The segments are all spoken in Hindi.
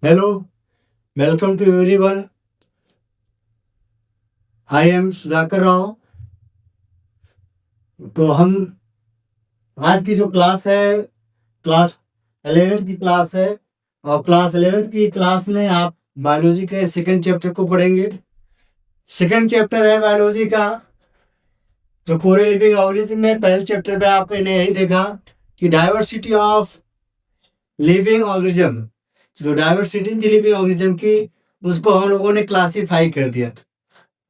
Hello, welcome to everyone. I am Sudhakar Rao. तो हम आज की जो क्लास है, क्लास 11th की क्लास है। और क्लास 11th की क्लास में आप बायोलॉजी के सेकंड चैप्टर को पढ़ेंगे। सेकंड चैप्टर है बायोलॉजी का जो पूरे लिविंग ऑर्गेनिज्म में। पहले चैप्टर में आपने यही देखा कि डाइवर्सिटी ऑफ लिविंग ऑर्गेनिज्म, जो डाइवर्सिटी थी लिविंग ऑर्गेनिज्म की, उसको हम लोगों ने क्लासीफाई कर दिया था।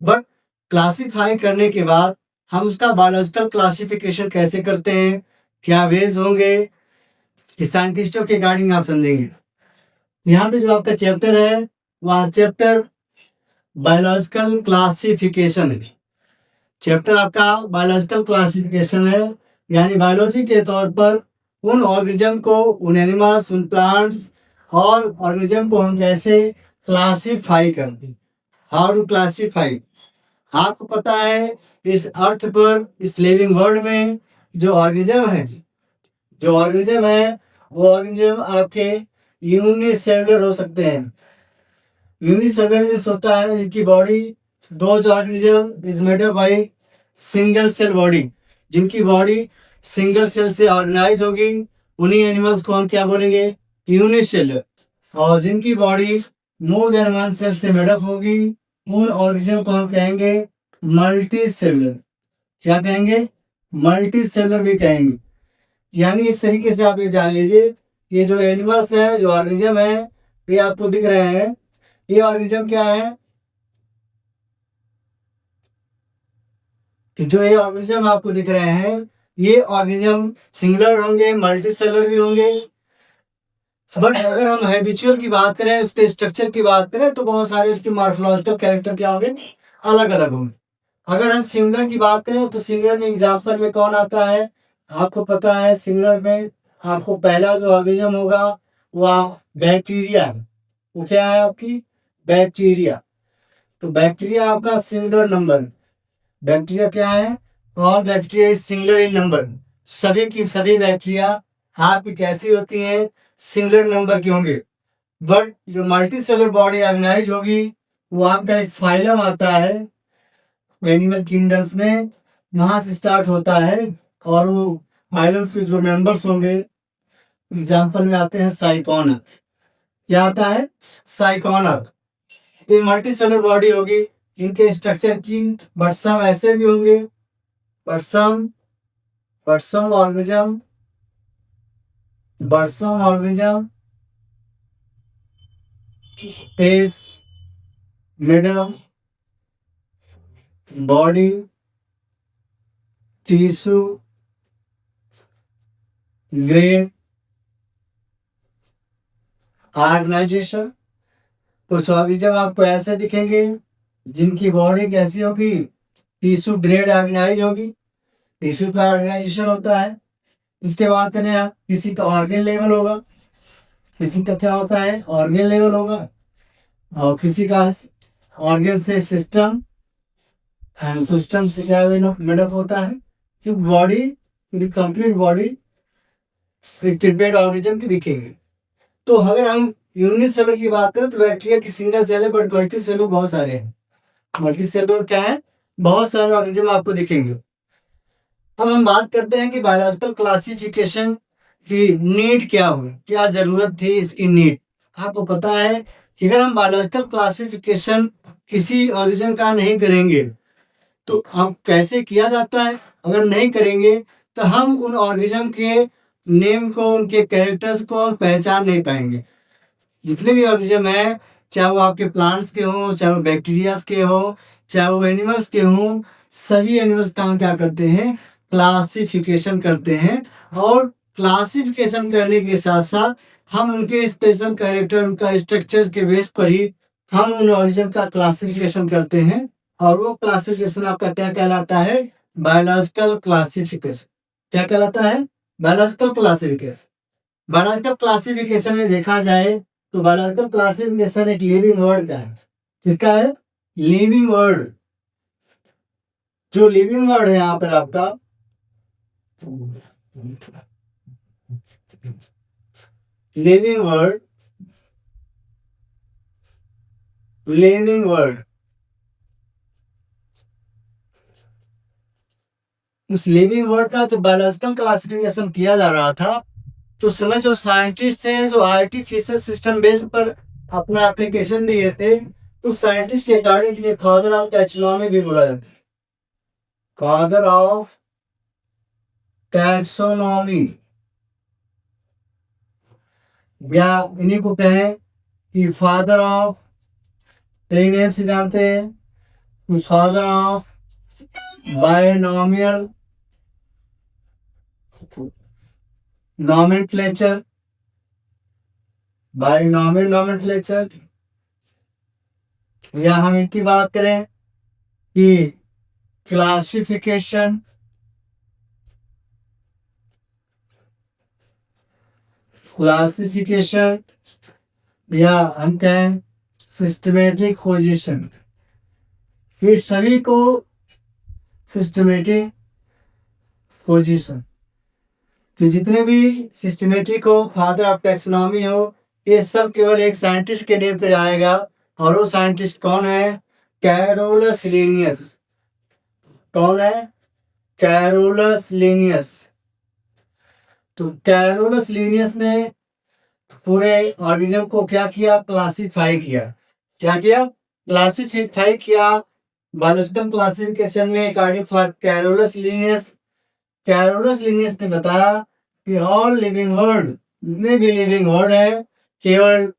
बट क्लासीफाई करने के बाद हम उसका बायोलॉजिकल क्लासिफिकेशन कैसे करते हैं, क्या वेज होंगे, साइंटिस्टों के गाइडिंग आप समझेंगे। यहाँ पे जो आपका चैप्टर है वह चैप्टर बायोलॉजिकल क्लासिफिकेशन है। चैप्टर आपका बायोलॉजिकल क्लासिफिकेशन है, यानी बायोलॉजी के तौर पर उन ऑर्गेनिज्म को, उन एनिमल्स, उन प्लांट्स और ऑर्गेनिज्म को हम कैसे क्लासीफाई करते हैं। How to classify. आपको पता है इस अर्थ पर, इस लिविंग वर्ल्ड में जो ऑर्गेनिज्म है, वो ऑर्गेनिज्म आपके यूनिसेलुलर हो सकते हैं। यूनिसेलुलर होता है जिनकी body, those organism is made up by single cell body, जिनकी बॉडी सिंगल सेल से ऑर्गेनाइज होगी, उन्हीं एनिमल्स को हम क्या बोलेंगे, यूनिसेलुलर। और जिनकी body more than one cell से मेडअप होगी, उन ऑर्गेनिज्म को हम कहेंगे मल्टी सेलुलर। क्या कहेंगे, मल्टी सेलुलर भी कहेंगे। यानी एक तरीके से आप ये जान लीजिए, ये जो एनिमल्स है, जो ऑर्गेनिज्म है, ये आपको दिख रहे हैं, ये ऑर्गेनिज्म क्या है, कि जो ये ऑर्गेनिज्म आपको दिख रहे हैं, ये ऑर्गेनिज्म सिंगुलर होंगे, मल्टी सेलुलर भी होंगे। बट अगर हम हैबिचुअल की बात करें, उसके स्ट्रक्चर की बात करें, तो बहुत सारे उसके मॉर्फोलॉजिकल कैरेक्टर क्या होंगे, अलग अलग होंगे। अगर हम सिंगुलर की बात करें तो सिंगुलर में एग्जाम्पल में कौन आता है, आपको पता है। सिंगुलर में आपको पहला जो ऑर्गेनिज्म होगा वह बैक्टीरिया है। वो क्या है आपकी, बैक्टीरिया। तो बैक्टीरिया आपका सिंगुलर नंबर। बैक्टीरिया क्या है, और bacteria is singular in number. सभी की सभी बैक्टीरिया आपकी कैसी होती हैं, सिंगुलर नंबर की होंगे। बट जो मल्टी सेलुलर बॉडी ऑर्गेनाइज होगी, वो आपका एक फाइलम आता है एनिमल किंगडम्स में, वहां से स्टार्ट होता है। और वो फाइलम्स के जो मेंबर्स होंगे, एग्जाम्पल में आते हैं साइकोना। क्या आता है, साइकोना। तो मल्टी सेलुलर बॉडी होगी, इनके स्ट्रक्चर की, बट सम ऐसे भी होंगे, but some organism is made of body, tissue, grain, organization. कुछ ऑर्गेनिज्म आपको ऐसे दिखेंगे जिनकी बॉडी कैसी होगी, टिश्यू ग्रेड ऑर्गेनाइज होगी, टिश्यू का ऑर्गेनाइजेशन होता है। इसके बाद करें आप, किसी का ऑर्गन लेवल होगा, किसी का क्या होता है, ऑर्गन लेवल होगा, और किसी का ऑर्गन से सिस्टम, एंड सिस्टम से क्या मेडअप होता है, कि बॉडी, पूरी कंप्लीट बॉडी प्रिपेयर्ड ऑर्गेनिज्म की दिखेगी। तो अगर हम यूनिसेलुलर की बात करें तो बैक्टीरिया की सिंगल सेल है, बट मल्टी सेलुलर बहुत सारे हैं। मल्टी सेलुलर क्या है, बहुत सारे ऑर्गेनिज्म आपको दिखेंगे। अब हम बात करते हैं कि बायोलॉजिकल क्लासिफिकेशन की नीड क्या हुई, क्या जरूरत थी इसकी नीड। आपको पता है कि अगर हम बायोलॉजिकल क्लासिफिकेशन किसी ऑर्गेनिज्म का नहीं करेंगे तो हम कैसे किया जाता है, अगर नहीं करेंगे तो हम उन ऑर्गेनिज्म के नेम को, उनके कैरेक्टर्स को हम पहचान नहीं पाएंगे। जितने भी ऑर्गेनिज्म है, चाहे वो आपके प्लांट्स के हों, चाहे वो बैक्टीरियाज के हों, चाहे वो एनिमल्स के हों, सभी एनिमल्स का हम क्या करते हैं, क्लासिफिकेशन करते हैं। और क्लासिफिकेशन करने के साथ साथ हम उनके स्पेशल कैरेक्टर, उनका स्ट्रक्चर के बेस पर ही हम उन ऑर्गेनिज्म का क्लासिफिकेशन करते हैं। और वो क्लासिफिकेशन आपका क्या कहलाता है, बायोलॉजिकल क्लासिफिकेशन। क्या कहलाता है, बायोलॉजिकल क्लासिफिकेशन। बायोलॉजिकल क्लासिफिकेशन में देखा जाए तो बायोलॉजिकल क्लासिफिकेशन एक लिविंग वर्ड का है। किसका है, लिविंग वर्ड। जो लिविंग वर्ड है यहाँ पर आपका, लिविंग वर्ड लिविंग वर्ल्ड। उस लिविंग वर्ल्ड का जो बायोलॉजिकल क्लासिफिकेशन किया जा रहा था, तो उस समय जो साइंटिस्ट थे जो आर्टिफिशियल सिस्टम बेस पर अपना एप्लीकेशन दिए थे, तो साइंटिस्ट के अकॉर्डिंग इन्हें फादर ऑफ टैक्सोनॉमी भी बोला जाता है, फादर ऑफ टैक्सोनॉमी, या इन्हीं को कहें कि फादर ऑफ, कई नेम से जानते हैं, father of binomial nomenclature, binomial nomenclature. या हम इनकी बात करें कि क्लासिफिकेशन, या हम कहें सिस्टमेटिक पोजीशन। ये सभी को सिस्टमेटिक पोजीशन, तो जितने भी सिस्टमेटिक हो, फादर ऑफ टैक्सोनॉमी हो, ये सब केवल एक साइंटिस्ट के नेम पे आएगा। और वो साइंटिस्ट कौन है? Carolus Linnaeus. कौन है? Carolus Linnaeus. तो कैरोलस लिनियस ने पूरे ऑर्गेनिज्म को क्या किया? क्लासिफाई किया। क्या किया? क्लासिफाई किया। बायोलॉजिकल क्लासिफिकेशन में according for Carolus Linnaeus, Carolus Linnaeus ने बताया कि ऑल लिविंग वर्ल्ड, जितने भी लिविंग वर्ल्ड है, केवल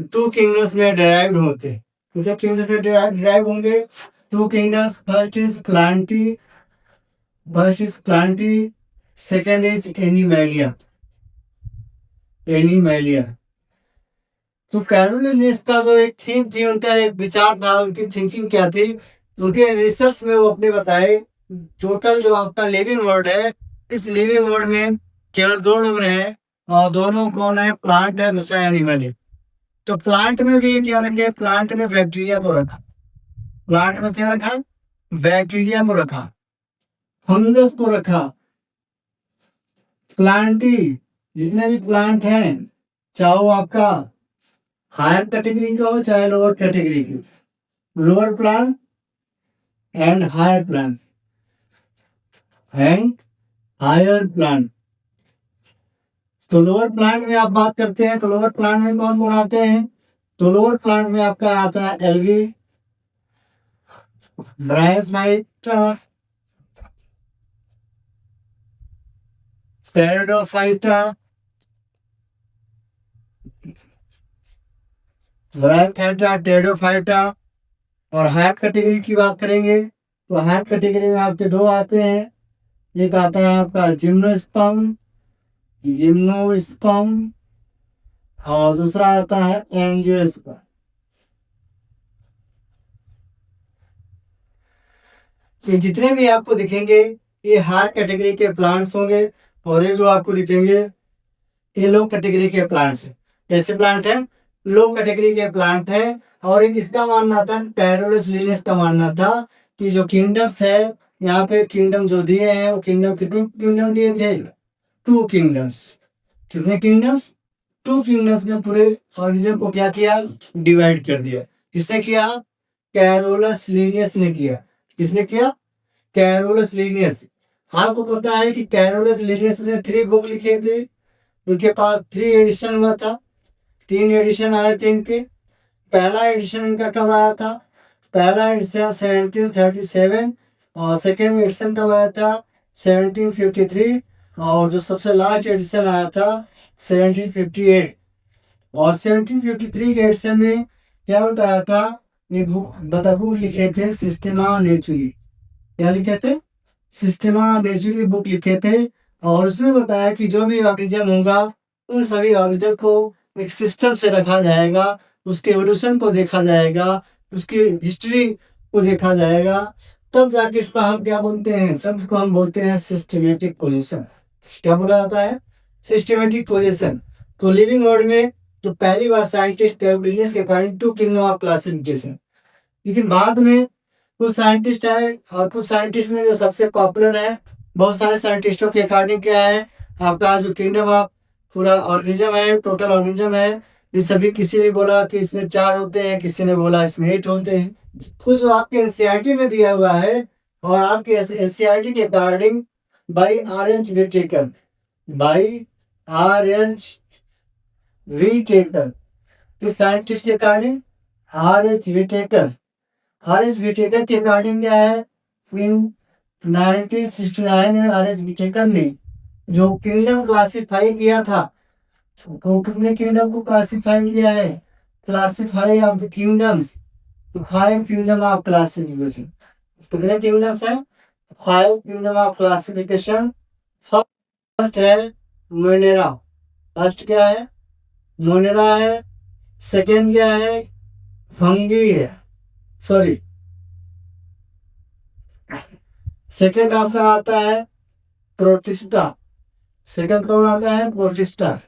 2 किंगडम्स में डिराइव्ड होते। कितने किंगडम्स में डिराइव होंगे? 2 kingdoms. First is Plantae, second is Animalia. Animalia. तो कैरोलस लिनियस का जो एक थीम थी, उनका एक विचार था, उनकी थिंकिंग क्या थी, उनके रिसर्च में वो अपने बताए, टोटल जो आपका लिविंग वर्ल्ड है, इस लिविंग वर्ल्ड में केवल 2 लोग रहे, और दोनों कौन है? प्लांट है, दूसरा एनिमल है। तो प्लांट में भी क्या रखे? प्लांट में बैक्टीरिया को रखा। प्लांट में क्या रखा? बैक्टीरिया को रखा, फंगस को रखा। प्लांटी, जितने भी प्लांट हैं, चाहे वो आपका हायर कैटेगरी का हो चाहे लोअर कैटेगरी की, lower plant and higher plant and higher plant. तो लोअर प्लांट में आप बात करते हैं, तो लोअर प्लांट में कौन कौन आते हैं? तो लोअर प्लांट में आपका आता है algae, bryophyta, pteridophyta, bryophyta, pteridophyta. और हायर कैटेगरी की बात करेंगे, तो हायर कैटेगरी में आपके 2 आते हैं। एक आता है आपका जिम्नोस्पर्म, और दूसरा आता है एंजियोस्पर्म। ये जितने भी आपको दिखेंगे, ये हायर कैटेगरी के प्लांट्स होंगे, और ये जो आपको दिखेंगे, ये लो कैटेगरी के प्लांट्स है। कैसे प्लांट है? लो कैटेगरी के प्लांट है। और एक इसका मानना था, कैरोलस लिनियस का मानना था कि जो किंगडम्स है, यहाँ पे किंगडम जो दिए हैं, वो किंगडम कितने किंगडम दिए थे? 2 किंगडम्स। कितने किंगडम्स? 2 किंगडम्स ने पूरे ऑर्गेनिज्म को क्या किया? डिवाइड कर दिया। किसने किया? कैरोलस लिनियस ने किया। किसने किया? Carolus Linnaeus. आपको पता है कि कैरोलस लिनियस ने 3 बुक लिखे थे, उनके पास 3 एडिशन हुआ था, 3 एडिशन आए थे इनके। पहला एडिशन इनका कब आया था? पहला एडिशन 1737, और सेकेंड एडिशन कब आया था? 1753, और जो सबसे लास्ट एडिशन आया था 1758। और 1753 के एडिशन में क्या बताया था? एक बुक लिखे थे, सिस्टेमा नेचुरी। क्या लिखे थे? सिस्टेमा नेचुरी बुक लिखे थे। और उसमें बताया कि जो भी ऑर्गेनिज्म होगा, उन सभी ऑर्गेनिज्म को एक सिस्टम से रखा जाएगा, उसके एवोल्यूशन को देखा जाएगा, उसकी हिस्ट्री को देखा जाएगा, तब जाके इसको हम क्या बोलते हैं? तब इसको हम बोलते हैं सिस्टमेटिक पोजीशन। क्या बोला जाता है? Systematic position. तो लिविंग वर्ल्ड में जो पहली बार साइंटिस्ट कैरोलिनियस के अकॉर्डिंग 2 किंगडम ऑफ क्लासिफिकेशन, लेकिन बाद में कुछ साइंटिस्ट आए, और कुछ साइंटिस्ट में जो सबसे पॉपुलर है, बहुत सारे साइंटिस्टों के अकॉर्डिंग क्या है? आपका जो किंगडम ऑफ पूरा ऑर्गेनिज्म है, टोटल ऑर्गेनिज्म है, ये सभी, किसी ने बोला कि इसमें 4 होते हैं, किसी ने बोला इसमें 8 होते हैं। तो जो आपके एनसीईआरटी में दिया हुआ है और आपके एनसीईआरटी के according by R H. Whittaker, by R H. Whittaker, किस साइंटिस्ट के according? R H. Whittaker. R H. Whittaker के अकॉर्डिंग क्या है? 1969 में आर.एच. व्हिटेकर ने जो किंगडम क्लासिफाई किया था, तो कितने किंगडम को क्लासिफाई किया है? Classify of the kingdoms, 5 kingdom of classification. कितने किंगडम्स हैं? 5 किंगडम ऑफ क्लासिफिकेशन। फर्स्ट है मोनेरा। फर्स्ट क्या है? मोनेरा है। सेकेंड क्या है? फंगी है। सॉरी, सेकेंड आपका आता है प्रोटिस्टा। सेकंड कौन आता है? प्रोटिस्टा।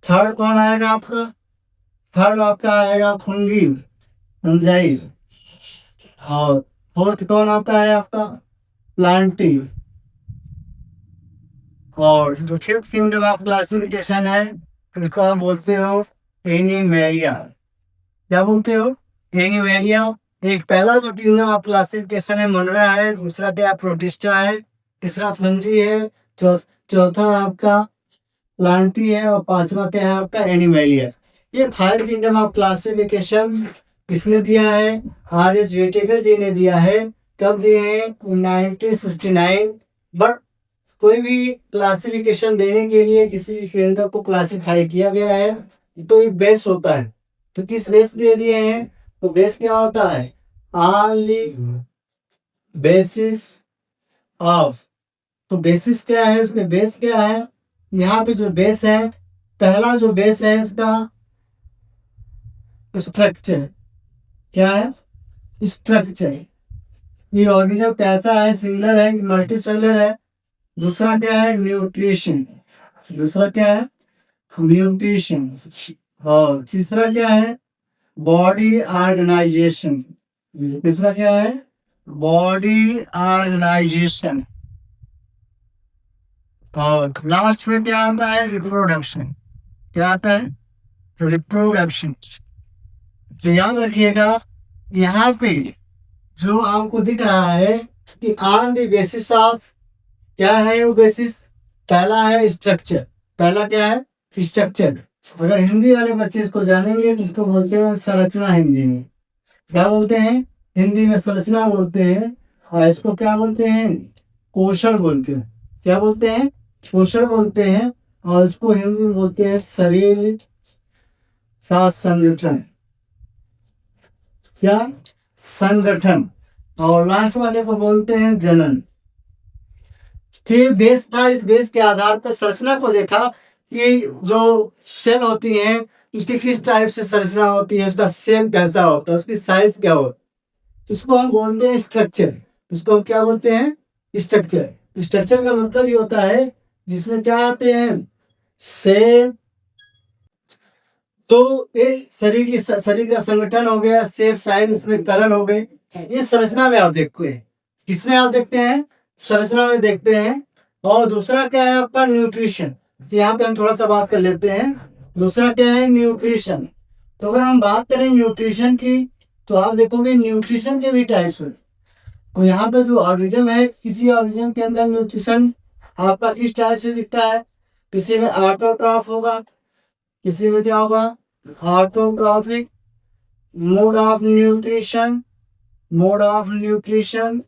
थर्ड कौन आएगा आपका? थर्ड आपका आएगा फंगी, फंजाई। और फोर्थ कौन आता है आपका? प्लांटी। और जो फिफ्थ किंगडम ऑफ क्लासिफिकेशन है, इसको आप बोलते हो एनिमेलिया। क्या बोलते हो? एनिमेलिया। एक पहला जो किंगडम ऑफ क्लासिफिकेशन है मोनेरा है, दूसरा क्या? प्रोटिस्टा है, तीसरा फंजी है, चौथा आपका प्लांटी है, और पांचवा क्या है आपका? एनिमेलिया। ये 5 किंगडम ऑफ क्लासिफिकेशन किसने दिया है? आर.एच. व्हिटेकर जी ने दिया है। कब दिए हैं? 1969। बट कोई भी क्लासिफिकेशन देने के लिए किसी भी किंगडम को क्लासिफाई किया गया है तो ये बेस होता है। तो किस बेस पे दिए हैं? तो बेस क्या होता है? On the basis of. तो बेसिस क्या है? उसमें बेस क्या है? यहाँ पे जो बेस है, पहला जो बेस है इसका स्ट्रक्चर। क्या है? स्ट्रक्चर। ये ऑर्गेनिज्म कैसा है? सिंगुलर है, मल्टी सेलुलर है? दूसरा क्या है? न्यूट्रिशन। दूसरा क्या है? न्यूट्रिशन। और तीसरा क्या है? Body organization. तीसरा क्या है? Body organisation. और लास्ट में क्या आता है? रिप्रोडक्शन। क्या आता है? रिप्रोडक्शन। तो याद रखिएगा, यहाँ पे जो आपको दिख रहा है कि ऑन द बेसिस ऑफ, क्या है वो बेसिस? पहला है स्ट्रक्चर। पहला क्या है? स्ट्रक्चर। अगर हिंदी वाले बच्चे इसको जानेंगे तो इसको बोलते हैं संरचना। हिंदी में क्या बोलते हैं? हिंदी में संरचना बोलते हैं। और इसको क्या बोलते हैं? कोशल बोलते हैं। क्या बोलते हैं? कोशल बोलते हैं। और इसको हिंदी में बोलते हैं शरीर का संगठन। क्या? संगठन। और लास्ट वाले को बोलते हैं जनन। फिर बेस था, इस बेस के आधार पर संरचना को देखा कि जो सेल होती है उसकी किस टाइप से संरचना होती है, उसका शेप कैसा होता है, उसकी साइज क्या होता है, उसको हम बोलते हैं स्ट्रक्चर। उसको हम क्या बोलते हैं? स्ट्रक्चर। स्ट्रक्चर का मतलब ये होता है जिसमें क्या आते हैं? सेल। तो ये शरीर का संगठन हो गया, शेप, साइज, इसमें कलर हो गए। ये संरचना में आप देखते हैं। किसमें आप देखते हैं? संरचना में देखते हैं। और दूसरा क्या है आपका? न्यूट्रिशन। तो यहाँ पे हम थोड़ा सा बात कर लेते हैं। दूसरा क्या है? न्यूट्रिशन। तो अगर हम बात करें न्यूट्रिशन की, तो आप देखोगे न्यूट्रिशन के भी टाइप्स हैं। तो यहाँ पे जो ऑर्गेनिज्म है, किसी ऑर्गेनिज्म के अंदर न्यूट्रिशन आपका किस टाइप से दिखता है? किसी में ऑटोट्रॉफ होगा, किसी में क्या होगा? Autotrophic mode of nutrition, mode of nutrition.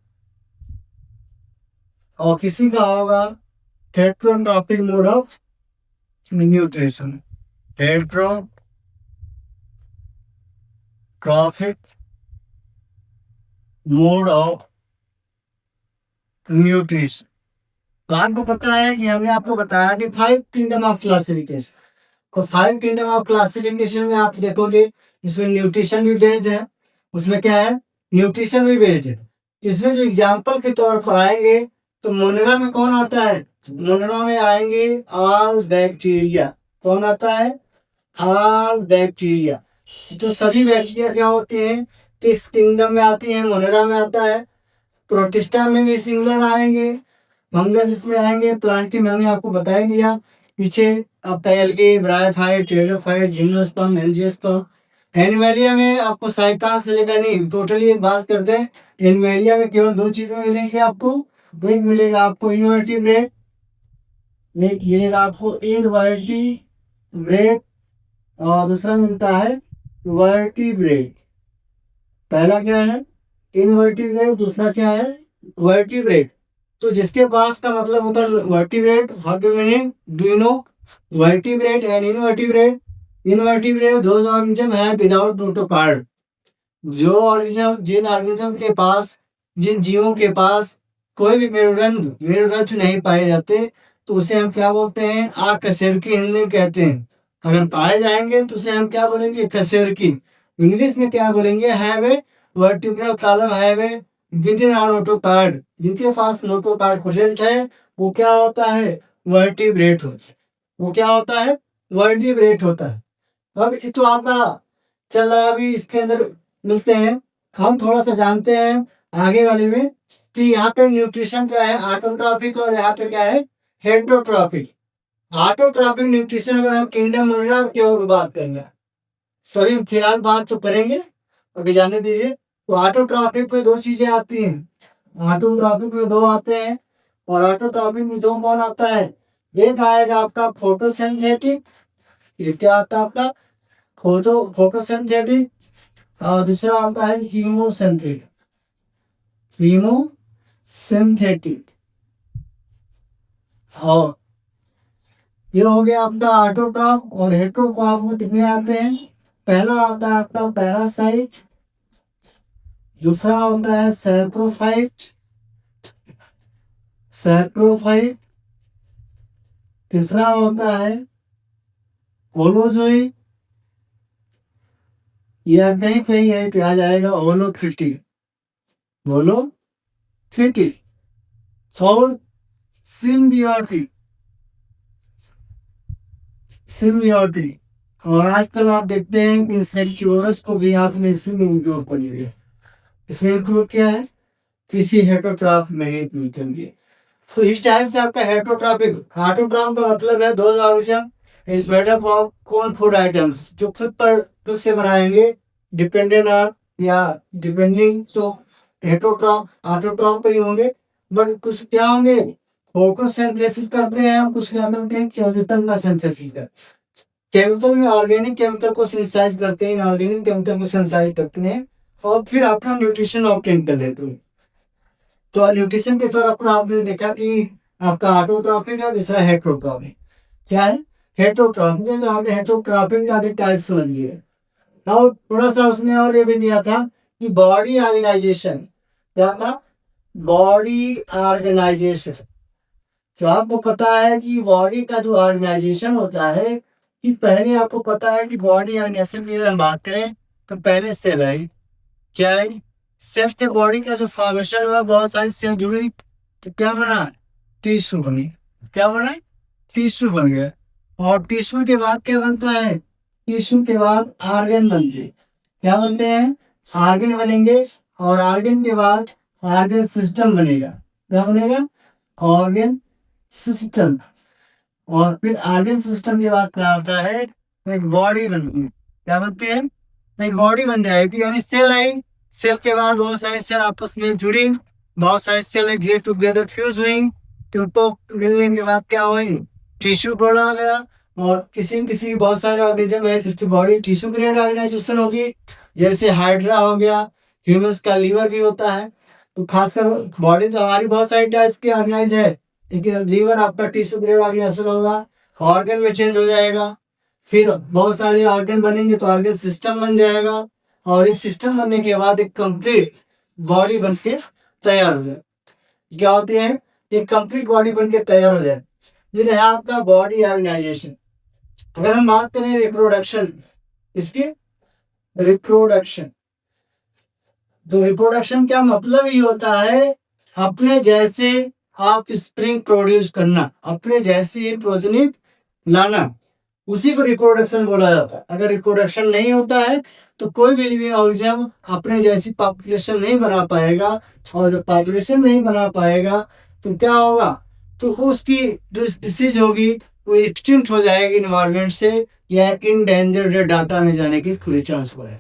और किसी का होगा heterotrophic mode of nutrition. Heterotrophic mode of nutrition. तो आपको पता है कि हमने आपको बताया कि 5 किंगडम ऑफ क्लासिफिकेशन। तो 5 किंगडम ऑफ क्लासिफिकेशन में आप देखोगे इसमें न्यूट्रिशन भी बेस्ड है। उसमें क्या है? न्यूट्रिशन भी बेस्ड है। इसमें जो एग्जाम्पल के तौर पर आएंगे तो मोनेरा में कौन आता है? मोनेरा में आएंगे ऑल बैक्टीरिया। कौन आता है? All bacteria. तो सभी बैक्टीरिया क्या होते हैं? किस किंगडम में आती है? मोनेरा में आता है। प्रोटिस्टा में भी सिंगुलर आएंगे, फंगस इसमें आएंगे, प्लांटी में हमने आपको बता ही दिया। पीछे आपका algae, bryophyte, pteridophyte, gymnosperm, angiosperm. Animalia में आपको साइकास से लेकर नहीं, टोटली बात करते हैं। एनिमलिया में केवल दो चीजें मिलेंगी आपको। एक मिलेगा आपको इनवर्टिब्रेट, एक मिलेगा आपको इनवर्टिब्रेट, और दूसरा मिलता है वर्टिब्रेट। पहला क्या है इनवर्टिब्रेट, दूसरा क्या है वर्टिब्रेट। तो जिसके पास का मतलब होता है vertebrate, what do meaning, do you know? Vertebrate and invertebrate. Invertebrate those organism है विदाउट नोटोकॉर्ड। जो ऑर्गेनिज्म, जिन ऑर्गेनिज्म के पास, जिन जीवों के पास कोई भी मेरुरंध्र नहीं पाए जाते, तो उसे हम क्या बोलते हैं? आकशेरुकी हिंदी में कहते हैं। अगर पाए जाएंगे तो उसे हम क्या बोलेंगे? कशेरुकी। इंग्लिश में क्या बोलेंगे? Have a vertebral column, have a within or notochord. जिनके पास नोटोकॉर्ड प्रेजेंट है वो क्या होता है? वर्टिब्रेट होता है। वो क्या होता है? वर्टिब्रेट होता है। अब ये तो आपका चल रहा है, अभी इसके अंदर मिलते हैं। हम थोड़ा सा जानते हैं आगे वाले में कि यहाँ पे न्यूट्रिशन क्या है, ऑटोट्रॉफिक, और यहाँ पे क्या है, हेटरोट्रॉफिक। ऑटोट्रॉफिक न्यूट्रिशन अगर हम किंगडम मिनरल की ओर बात करेंगे तो अभी फिलहाल बात तो करेंगे, अभी जाने दीजिए। तो ऑटोट्रॉफिक पे दो चीजें आती हैं। ऑटोट्रॉफिक में दो आते हैं, और ऑटोट्रॉफिक में दो कौन आता है? एक आएगा आपका फोटोसिंथेटिक, ये क्या आता है आपका? फोटोसिंथेटिक, और दूसरा आता है कीमोसिंथेटिक। कीमोसिंथेटिक, और ये हो गया आपका ऑटोट्रॉफ। और हेटरोट्रॉफ में कितने आते हैं? पहला आता है आपका पैरासाइट, दूसरा होता है सैप्रोफाइट, तीसरा होता है होलोजोई, या कहीं कहीं है क्या जाएगा होलोक्रिटिक, और सिम्बियोटिक। और आजकल आप देखते हैं कि सेक्चुअर्स को भी आपने इसमें इंक्लूड कर लिया। इसमें इंक्लूड क्या है? किसी हेटरोट्रॉफ में ही इंक्लूड कर लिया। तो इस टाइप से आपका हेटरोट्रॉफिक, ऑटोट्रॉफ का मतलब है those organism is made up of कौन फूड आइटम्स, जो खुद से बनाएंगे, डिपेंडेंट ऑन या डिपेंडिंग। तो हेटरोट्रॉफ ऑटोट्रॉफ पे ही होंगे, बट कुछ क्या होंगे? फोटोसिंथेसिस करते हैं, हम कुछ क्या करते हैं? केमिकल का सिंथेसिस करते हैं। केमिकल में ऑर्गेनिक केमिकल को सिंथेसाइज करते हैं, इनऑर्गेनिक केमिकल को सिंथेसाइज करते हैं, और फिर अपना न्यूट्रिशन ऑब्टेन कर लेते हैं। तो न्यूट्रिशन के तौर पर आपने देखा कि आपका ऑटोट्रॉफिक है, दूसरा हेटरोट्रॉफिक। क्या है? हेटरोट्रॉफिक है, तो आपने हेटरोट्रॉफिक का टाइप समझ लिया। और थोड़ा सा उसने और ये भी दिया था कि बॉडी ऑर्गेनाइजेशन। क्या था? Body organization. तो आपको पता है कि बॉडी का जो ऑर्गेनाइजेशन होता है, कि पहले आपको पता है कि बॉडी ऑर्गेनाइजेशन की अगर हम बात करें तो पहले सेल है। क्या है? सेल से बॉडी का जो फॉर्मेशन हुआ, बहुत सारी सेल जुड़ी, तो क्या बना? टिश्यू बनी। क्या बना? टिश्यू बन गया। और टिश्यू के बाद क्या बनता है? टिश्यू के बाद ऑर्गन बनते हैं। क्या बनते हैं? ऑर्गन बनेंगे। और ऑर्गन के बाद ऑर्गन सिस्टम बनेगा। क्या बनेगा? Organ system. और फिर ऑर्गन सिस्टम के बाद क्या होता है? एक बॉडी बनती है। क्या बनती है? एक बॉडी बन जाएगी, यानी सेल आई। सेल के बाद बहुत सारी सेल आपस में जुड़ी, बहुत सारी सेल गेट टुगेदर फ्यूज हुई, तो उनको मिलने के बाद क्या हुई? टिश्यू बना गया। और किसी बहुत सारे ऑर्गेनिज्म है जिसकी बॉडी टिश्यू ग्रेड ऑर्गेनाइजेशन होगी, जैसे हाइड्रा हो गया, ह्यूमंस का लीवर भी होता है। तो खासकर बॉडी तो हमारी बहुत सारी टाइप्स की ऑर्गेनाइज है, लेकिन लीवर आपका टिश्यू ग्रेड ऑर्गेनाइजेशन होगा, ऑर्गन में चेंज हो जाएगा। फिर बहुत सारे ऑर्गन बनेंगे तो ऑर्गन सिस्टम बन जाएगा, और एक सिस्टम बनने के बाद एक कंप्लीट बॉडी बन के तैयार हो जाए। क्या होती है? एक कंप्लीट बॉडी बन के तैयार हो जाए। ये रहा आपका बॉडी ऑर्गेनाइजेशन। अगर हम बात करें रिप्रोडक्शन, इसकी रिप्रोडक्शन, तो रिप्रोडक्शन क्या मतलब ही होता है? अपने जैसे आप स्प्रिंग प्रोड्यूस करना, अपने जैसे ही प्रोजनी लाना, उसी को रिप्रोडक्शन बोला जाता है। अगर रिप्रोडक्शन नहीं होता है तो कोई भी लिविंग ऑर्गेनिज्म अपने जैसी पॉपुलेशन नहीं बना पाएगा, और जब पॉपुलेशन नहीं बना पाएगा तो क्या होगा? तो उसकी जो स्पीसीज होगी वो एक्सटिंक्ट हो जाएगी इन्वायरमेंट से या इंडेंजर्ड डाटा में जाने की पूरी चांस हो है।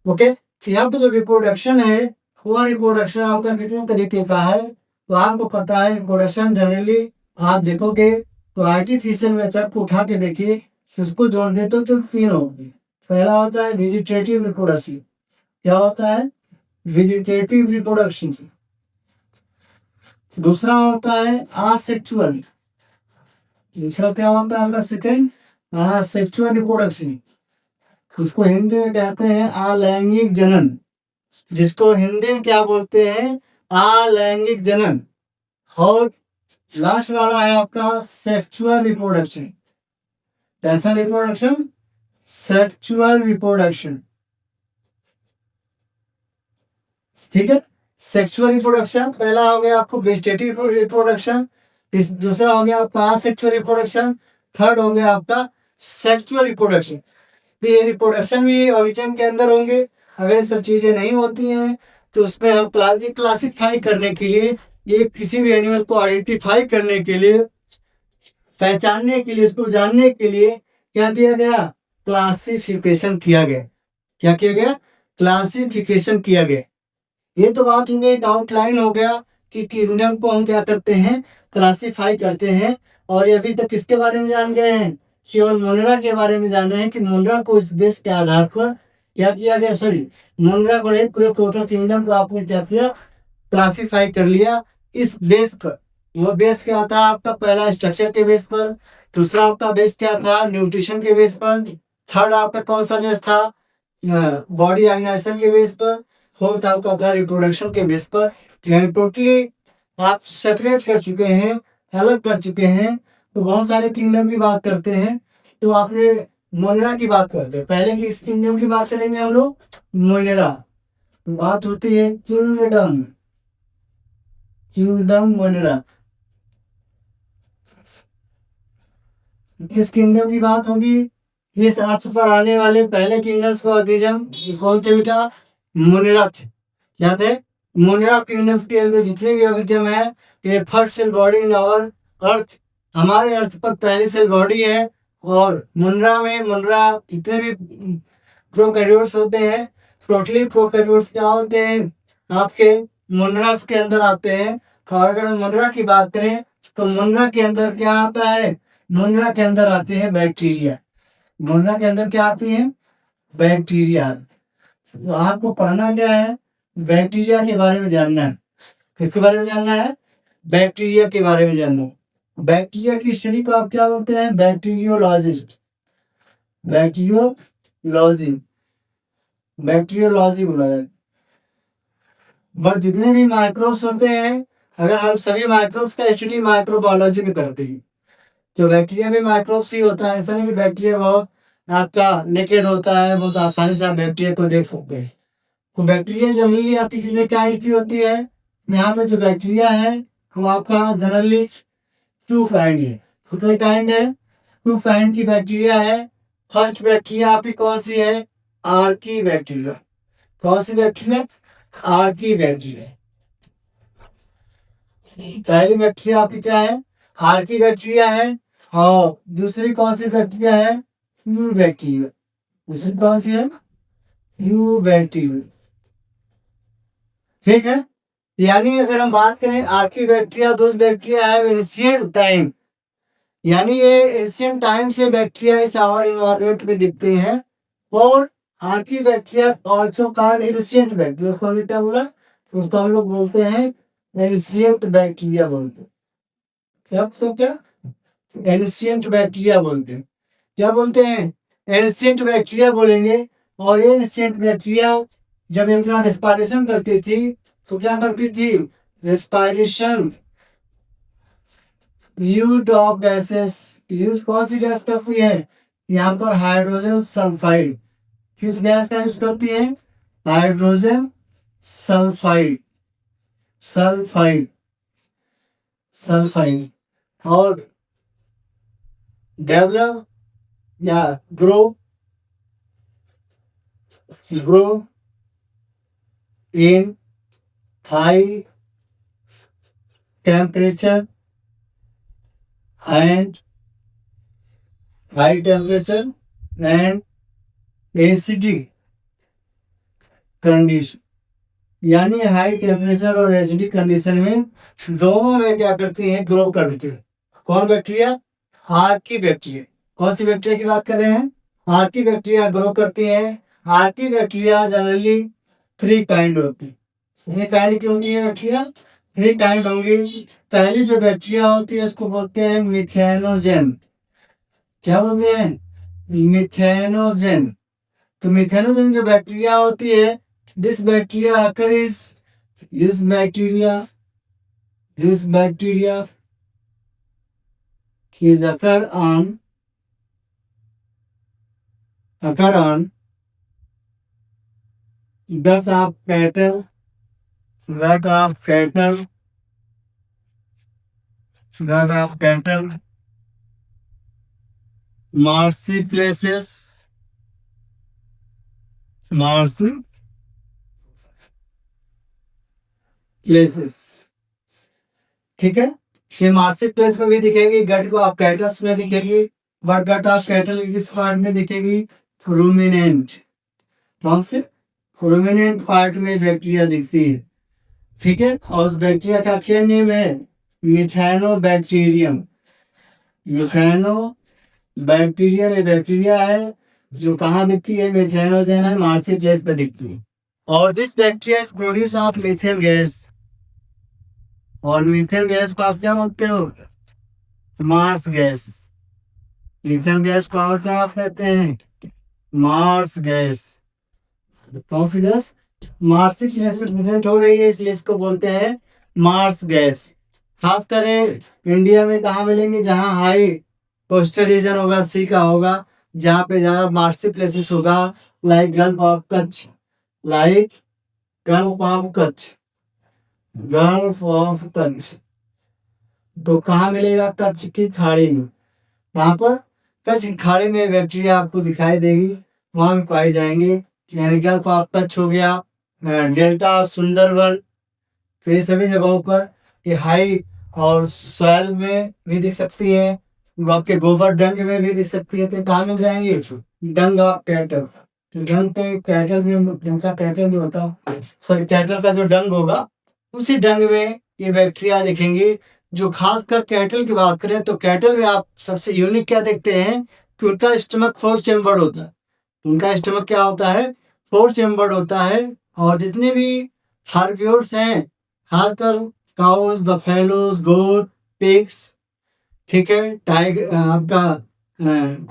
ओके, यहाँ पे जो रिप्रोडक्शन है वो रिप्रोडक्शन आपका कितने तरीके का है तो आपको पता है। रिप्रोडक्शन जनरली आप देखोगे तो आर्टिफिशियल मेथड को उठा के देखिए, उसको जोड़ दे तो तीन होगी। पहला होता है वेजिटेटिव रिप्रोडक्शन। क्या होता है? Vegetative reproduction. दूसरा होता है असेक्सुअल। दूसरा क्या होता है आपका सेकंड? Asexual reproduction. उसको हिंदी में कहते हैं अलैंगिक जनन। जिसको हिंदी में क्या बोलते हैं? अलैंगिक जनन। और लास्ट वाला है आपका सेक्सुअल रिप्रोडक्शन। कैसा रिप्रोडक्शन? Sexual reproduction. ठीक है, सेक्सुअल रिप्रोडक्शन पहला हो गया आपको वेजिटेटिव रिप्रोडक्शन, दूसरा हो गया आपका असेक्सुअल रिप्रोडक्शन, थर्ड हो गया आपका सेक्सुअल रिप्रोडक्शन। तो ये रिप्रोडक्शन भी ऑर्गेनिज्म के अंदर होंगे। अगर ये सब चीजें नहीं होती हैं तो उसमें हम क्लासिफाई करने के लिए, ये किसी भी एनिमल को आइडेंटिफाई करने के लिए, पहचानने के लिए, उसको जानने के लिए क्या किया गया? क्लासिफिकेशन किया गया। क्या किया गया? क्लासिफिकेशन किया गया। ये तो बात हो गई, आउटलाइन हो गया कि किंगडम को हम क्या करते हैं? क्लासिफाई करते हैं। और ये अभी तक किसके बारे में जान गए हैं? केवल मोनरा के बारे में जान रहे हैं कि मोनरा को इस देश के आधार पर क्या किया गया। सॉरी, मोनरा को नहीं, पूरे टोटल किंगडम को आपने क्या किया? क्लासिफाई कर लिया इस बेस पर। वो बेस क्या था आपका? पहला स्ट्रक्चर के बेस पर, दूसरा आपका बेस क्या था? न्यूट्रिशन के बेस पर, थर्ड आपका कौन सा बेस था? बॉडी ऑर्गेनाइजेशन के बेस पर, फोर्थ आपका था रिप्रोडक्शन के बेस पर। टोटली आप सेपरेट कर चुके हैं, अलग कर चुके हैं। तो बहुत सारे किंगडम की बात करते हैं तो आपने मोनेरा की बात करते हैं। पहले किस किंगडम की बात करेंगे हम लोग? मोनेरा। बात होती है किंगडम, किंगडम मोनेरा। किस किंगडम की बात होगी? इस अर्थ पर आने वाले पहले किंगडम्स को ऑर्गेनिज्म कौन थे बेटा? मोनेरा थे। क्या थे? मोनेरा किंगडम्स के अंदर जितने भी ऑर्गेनिज्म है, ये first cell body in our earth, हमारे अर्थ पर पहली सेल बॉडी है। और मुनरा जितने भी प्रोकैरियोट्स होते हैं, टोटली प्रोकैरियोट्स क्या होते हैं? आपके मुनरास के अंदर आते हैं। और अगर हम मुनरा की बात करें तो मुनरा के अंदर क्या आता है? मुनरा के अंदर आते हैं बैक्टीरिया। मुनरा के अंदर क्या आती है? बैक्टीरिया। तो आपको पढ़ना क्या है? बैक्टीरिया के बारे में जानना है। किसके बारे में जानना है? बैक्टीरिया के बारे में जानना है। बैक्टीरिया की स्टडी को आप क्या बोलते हैं? बैक्टीरियोलॉजिस्ट। बैक्टीरियोलॉजी, बैक्टीरियोलॉजी बोला जाए। बट जितने भी माइक्रोब्स होते हैं, अगर हम सभी माइक्रोब्स का स्टडी माइक्रोबायोलॉजी में करते हैं तो बैक्टीरिया में माइक्रोब्स ही होता है। ऐसा नहीं कि बैक्टीरिया बहुत आपका नेकेड होता है, बहुत आसानी से आप बैक्टीरिया को देख सकते हैं। तो बैक्टीरिया जनरली आपकी कितने काइंड की होती है? यहाँ पे जो बैक्टीरिया है वो आपका जनरली 2 काइंड है। कितने काइंड है? 2 काइंड की बैक्टीरिया है। फर्स्ट बैक्टीरिया आपकी कौन सी है? Archie bacteria. कौन सी बैक्टीरिया? Archie bacteria. पहली बैक्टीरिया आपकी क्या है? आर्की बैक्टीरिया है। और दूसरी कौन सी बैक्टीरिया है? You bacteria. दूसरी कौन सी है? You bacteria. ठीक है, यानी अगर हम बात करें आर्की बैक्टीरिया, दोस्त बैक्टीरिया है एंशिएंट टाइम, यानी ये एंशिएंट टाइम से बैक्टीरिया इस आवर एनवायरनमेंट में दिखते हैं। और Archie bacteria also called ancient bacteria. उसको हम क्या बोला? उसको हम लोग बोलते हैं एंशिएंट बैक्टीरिया बोलते हैं। क्या तो क्या? एंशिएंट बैक्टीरिया बोलते हैं। क्या बोलते हैं? एंशिएंट बैक्टीरिया बोलेंगे। और ये एंशिएंट बैक्टीरिया जब इनका रेस्पिरेशन करती थी तो क्या करती थी? Respiration use of gases. Use कौन सी गैस करती है? यहाँ पर हाइड्रोजन सल्फाइड। किस गैस का यूज करती है? Hydrogen sulphide. Sulphide, sulphide. और डेवलप या grow in high temperature and high temperature and acidic condition, यानी हाई टेम्परेचर और एसिडिक कंडीशन में दोनों में क्या करती है, ग्रो करती है। कौन बैक्टीरिया? Archie bacteria. कौन सी बैक्टीरिया की बात कर रहे हैं? आर्की बैक्टीरिया ग्रो करती है। आर्की बैक्टीरिया जनरली 3 काइंड होती है। ये काइंड की होती है बैक्टीरिया? 3 काइंड होंगी। पहली जो बैक्टीरिया होती है उसको बोलते हैं मिथेनोजेन। क्या बोलते हैं? मिथेनोजेन। तो मिथेनोजेन जो बैक्टीरिया होती है, this bacteria occurs this bacteria is occur on gut of cattle, marshy places, ठीक है। ये मार्सी प्लेस में भी दिखेगी, गट को आप कैटल्स में दिखेगी, बट गट ऑफ कैटल किस पार्ट में दिखेगी? रूमिनेंट। कौन से? रूमिनेंट पार्ट में बैक्टीरिया दिखती है। ठीक है। और उस बैक्टीरिया का क्या नेम है? मिथाइनोबैक्टीरियम। मिथाइनोबैक्टीरियम एक बैक्टीरिया है जो कहाँ दिखती है? मिथेनोजेन है, मार्सी प्लेस पे दिखती है। और this bacteria is produce of methane gas. और मीथेन गैस को आप क्या बोलते हो? Marsh gas. मीथेन गैस को और क्या आप कहते हैं? Marsh gas. कौन सी गैस? मार्सी गैस में प्रेजेंट हो रही है, इसलिए इसको बोलते हैं मार्स गैस। खास कर इंडिया में कहाँ मिलेंगे? जहाँ हाई कोस्टल रीजन होगा, सी का होगा, जहाँ पे ज्यादा मार्सी प्लेसेस होगा, लाइक गल्फ ऑफ कच्छ, तो कहाँ मिलेगा? कच्छ की खाड़ी में। वहां पर कच्छ की खाड़ी में बैक्टीरिया आपको दिखाई देगी, वहां में पाई जाएंगे। यानी गल्फ ऑफ कच्छ हो गया, डेल्टा सुंदरवन, फिर सभी जगहों पर ये हाई और सॉइल में भी दिख सकती है, आपके गोबर डंग में भी दिख सकती है। तो कहाँ मिल जाएंगे? डंग ऑफ कैटल। तो डंग के कैटल में, जिनका कैटल नहीं होता, सॉरी कैटल का जो डंग होगा, उसी डंग में ये बैक्टीरिया दिखेंगी। जो खासकर कैटल की बात करें तो कैटल में आप सबसे यूनिक क्या देखते हैं कि उनका स्टमक 4 चेम्बर्ड होता है। उनका स्टमक क्या होता है? 4 चेम्बर्ड होता है। और जितने भी हार्बिवोर्स हैं, खासकर काउस, बफेलोस, गोट, पिग्स, ठीक है, टाइगर, आपका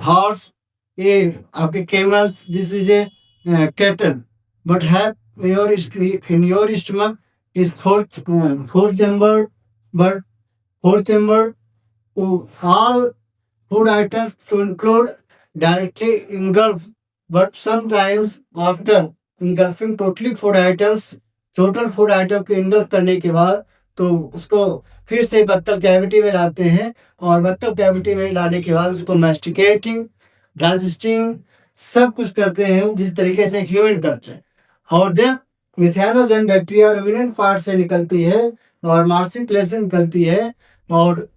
हॉर्स, ये आपके camels, this is a cattle, but have your in your stomach is four chambered, but 4 chambered to all food items to include directly engulf, but sometimes after engulfing totally food items, total food item के engulf करने के बाद तो उसको फिर से बक्कल कैविटी में लाते हैं, और बक्कल कैविटी में लाने के बाद उसको मैस्टिकेटिंग, डाइजेस्टिंग सब कुछ करते हैं जिस तरीके से ह्यूमन करते हैं। और देन मिथेनोजेन बैक्टीरिया रूमिनेंट पार्ट से निकलती है और मार्सी प्लेस से निकलती है, और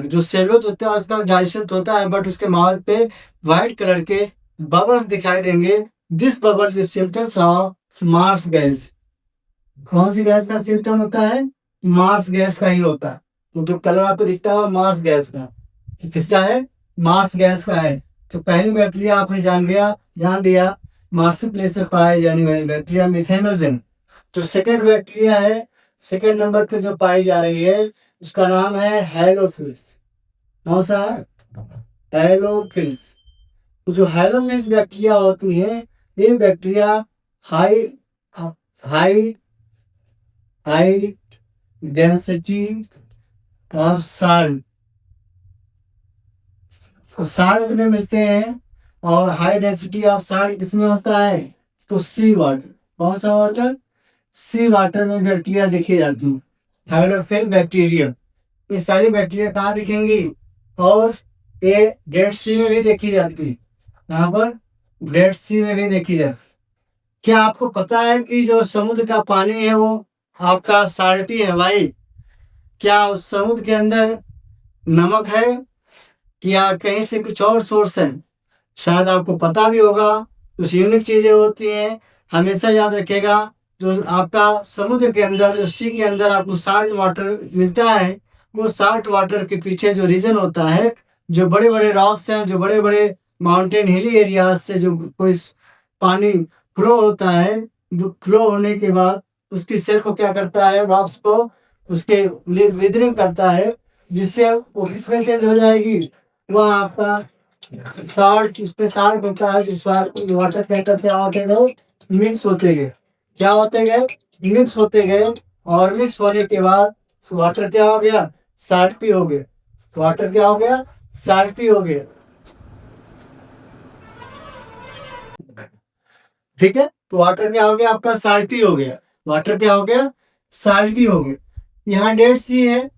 जो सेलोज होते हैं उसका डाइजेशन होता है, बट उसके माउथ पे व्हाइट कलर के बबल्स दिखाई देंगे। This bubble is symptoms of marsh gas. कौन सी गैस का सिम्टम होता है? मार्स गैस का ही होता है। तो जो कलर आपको दिखता है मार्स गैस का, किसका है? मार्स गैस का है। तो पहली बैक्टीरिया आपने जान लिया मार्सी प्लेस से पाए जाने वाली बैक्टीरिया मिथेनोजेन। जो सेकंड बैक्टीरिया है, सेकंड नंबर पे जो पाई जा रही है, उसका नाम है हेलोफिल्स। कौन सा? हेलोफिल्स। तो जो हेलोफिल्स बैक्टीरिया होती है, ये bacteria high density of salt, salt में मिलते हैं। और हाई डेंसिटी ऑफ साल्ट किसमें होता है? तो सी वाटर। कौन सा वाटर? सी वाटर में बैक्टीरिया देखी जाती है, हेलोफिल बैक्टीरिया। ये सारी बैक्टीरिया कहाँ दिखेंगी? और ये डेड सी में भी देखी जाती है। यहाँ पर डेड सी में भी देखी जाती है। क्या आपको पता है कि जो समुद्र का पानी है वो आपका साल्टी है भाई? क्या उस समुद्र के अंदर नमक है? कि कहीं से कुछ और सोर्स है, शायद आपको पता भी होगा। कुछ यूनिक चीजें होती हैं, हमेशा याद रखिएगा। जो आपका समुद्र के अंदर, जो सी के अंदर आपको साल्ट वाटर मिलता है, वो साल्ट वाटर के पीछे जो रीजन होता है, जो बड़े बड़े रॉक्स हैं, जो बड़े बड़े माउंटेन हिली एरियाज से जो कोई पानी फ्लो होता है, जो फ्लो होने के बाद उसकी सेल को क्या करता है, रॉक्स को उसके विदरिंग करता है, जिससे वो किसमें चेंज हो जाएगी, वह आपका सॉल्ट, उसमें सॉल्ट होता है, जो सॉल्ट वाटर क्या करते हैं, मिक्स होते गए, क्या होते गए, मिक्स होते गए। और मिक्स होने के बाद वाटर क्या हो गया, साल्टी हो गया। वाटर क्या हो गया, साल्टी हो गया। ठीक है, तो वाटर क्या हो गया, आपका साल्टी हो गया। वाटर क्या हो गया, साल्टी हो गया। यहाँ डेड सी है,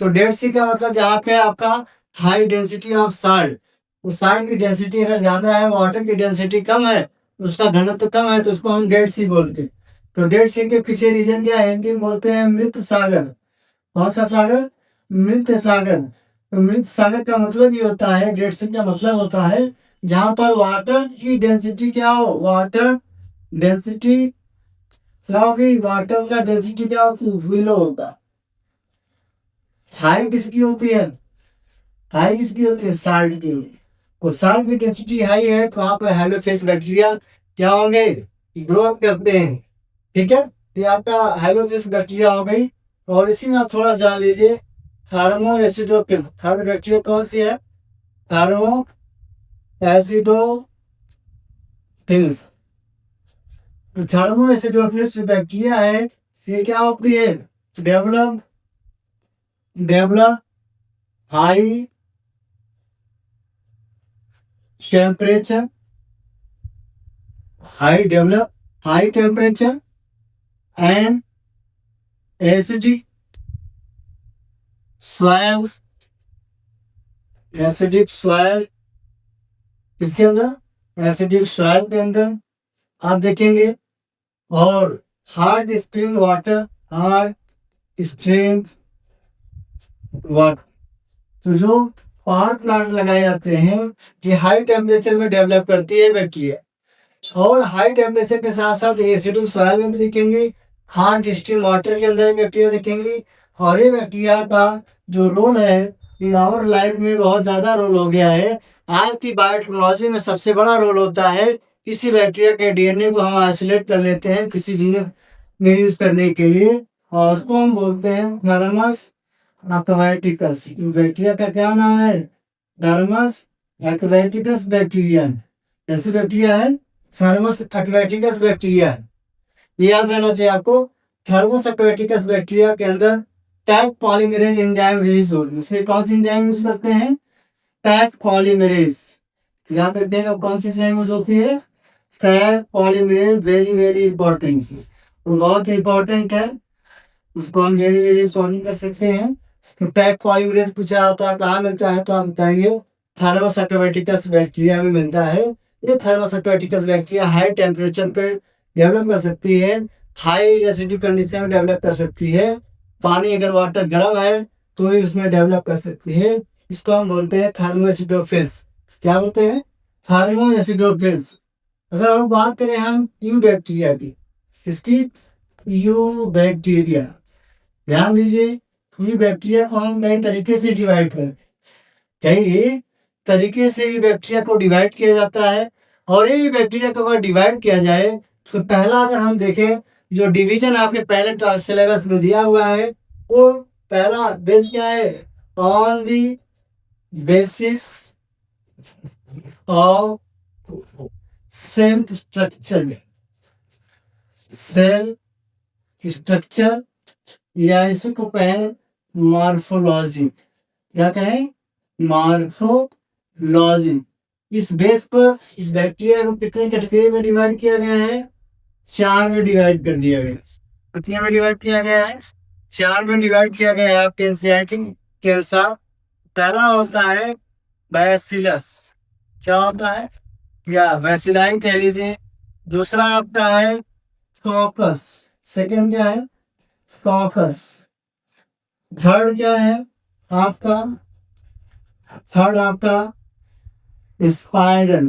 तो डेड सी का मतलब जहाँ पे आपका हाई डेंसिटी ऑफ साल्ट, उस साल्ट की डेंसिटी अगर ज्यादा है, वाटर की डेंसिटी कम है, उसका घनत्व कम है, तो उसको हम डेड सी बोलते हैं। तो डेड सी के पीछे रीजन क्या है, हिंदी में बोलते हैं मृत सागर। कौन सा सागर, मृत सागर। तो मृत सागर का मतलब ये होता है, डेड सी का मतलब होता है जहां पर वाटर की डेंसिटी क्या हो, वाटर डेंसिटी क्या होगी, वाटर का डेंसिटी क्या होगी, लो होगा। हाई किसकी होती है, हाई किसकी होती है, साल्ट की। तो साल्ट की डेंसिटी हाई है, तो वहां पर हेलोफेस बैक्टीरिया क्या होंगे, ग्रो करते हैं। ठीक है, तो ये आपका हेलोफेस बैक्टीरिया हो गई। और इसी में आप थोड़ा जान लीजिए, थार्मो एसिडोफिल्स। थार्मो बैक्टीरिया कौन सी है, थार्मो एसिडोफिल्स। थर्मो एसिडोफिल्स जो बैक्टीरिया है, ये क्या होती है, develop develop high temperature, high temperature and acidic soil. Acidic soil इसके अंदर, एसिडिक सॉइल के अंदर आप देखेंगे। और hard spring water, hard stream water. तो जो पावर प्लांट लगाए जाते हैं, ये हाई टेम्परेचर में डेवलप करती है बैक्टीरिया। और हाई टेम्परेचर के साथ साथ एसिडिक सॉइल में भी दिखेंगे, हार्ड स्ट्रीम वाटर के अंदर बैक्टीरिया दिखेंगे। और ये बैक्टीरिया का जो रोल है इन आवर लाइफ में बहुत ज़्यादा रोल हो गया है। आज की बायोटेक्नोलॉजी में सबसे बड़ा रोल होता है, किसी बैक्टीरिया के डीएनए को हम आइसोलेट कर लेते हैं किसी जीन में यूज करने के लिए, और उसको हम बोलते हैं थर्मस एक्वाटिकस। बैक्टीरिया का क्या नाम है, थर्मस एक्वाटिकस बैक्टीरिया। ऐसी बैक्टीरिया है, थर्मस एक्वाटिकस बैक्टीरिया। ये याद रहना चाहिए आपको। थर्मस एक्वाटिकस बैक्टीरिया के अंदर टैग पॉलीमरेज एंजाइम रिलीज होगी। इसमें कौन सी एंजाइम यूज करते हैं, टैग पॉलीमरेज। याद रखते हैं कौन सी एंजाइम यूज होती है, tag polymerase. Very very important, बहुत इंपॉर्टेंट है, उसको हम वेरी वेरी इंपॉर्टेंट कर सकते हैं। तो टैग पॉलीमरेज पूछा होता है कहाँ मिलता है, तो आप बताएंगे थर्मस एक्वाटिकस बैक्टीरिया में मिलता है। ये thermos aquaticus bacteria high temperature पे डेवलप कर सकती है, हाई एसिडिक कंडीशन में डेवलप कर सकती है। पानी अगर वाटर गर्म है तो ही उसमें डेवलप कर सकती है। इसको हम बोलते हैं थर्मोएसिडोफिल्स। क्या बोलते हैं, थर्मोएसिडोफिल्स। अगर हम बात करें हम यू बैक्टीरिया की, किसकी, यू बैक्टीरिया। ध्यान दीजिए, यू बैक्टीरिया को हम कई तरीके से डिवाइड करें, कई तरीके से ये बैक्टीरिया को डिवाइड किया जाता है। और ये बैक्टीरिया को अगर डिवाइड किया जाए, तो पहला अगर हम देखें, जो डिवीजन आपके पहले सिलेबस में दिया हुआ है, वो पहला बेस क्या है, on the basis of cell structure. Cell structure या इसको कहें मॉर्फोलॉजी। क्या कहें, मॉर्फोलॉजी। इस बेस पर इस बैक्टीरिया को कितने कैटेगरी में डिवाइड किया गया है, 4 में डिवाइड कर दिया गया। कितने में डिवाइड किया गया है, 4 में डिवाइड किया गया है आपके एनसीईआरटी के अनुसार। पहला होता है बैसिलस, क्या होता है, या बैसिलाई कह लीजिए। दूसरा आपका है कॉकस, सेकंड क्या है, कॉकस। थर्ड क्या है आपका थर्ड आपका स्पाइरल,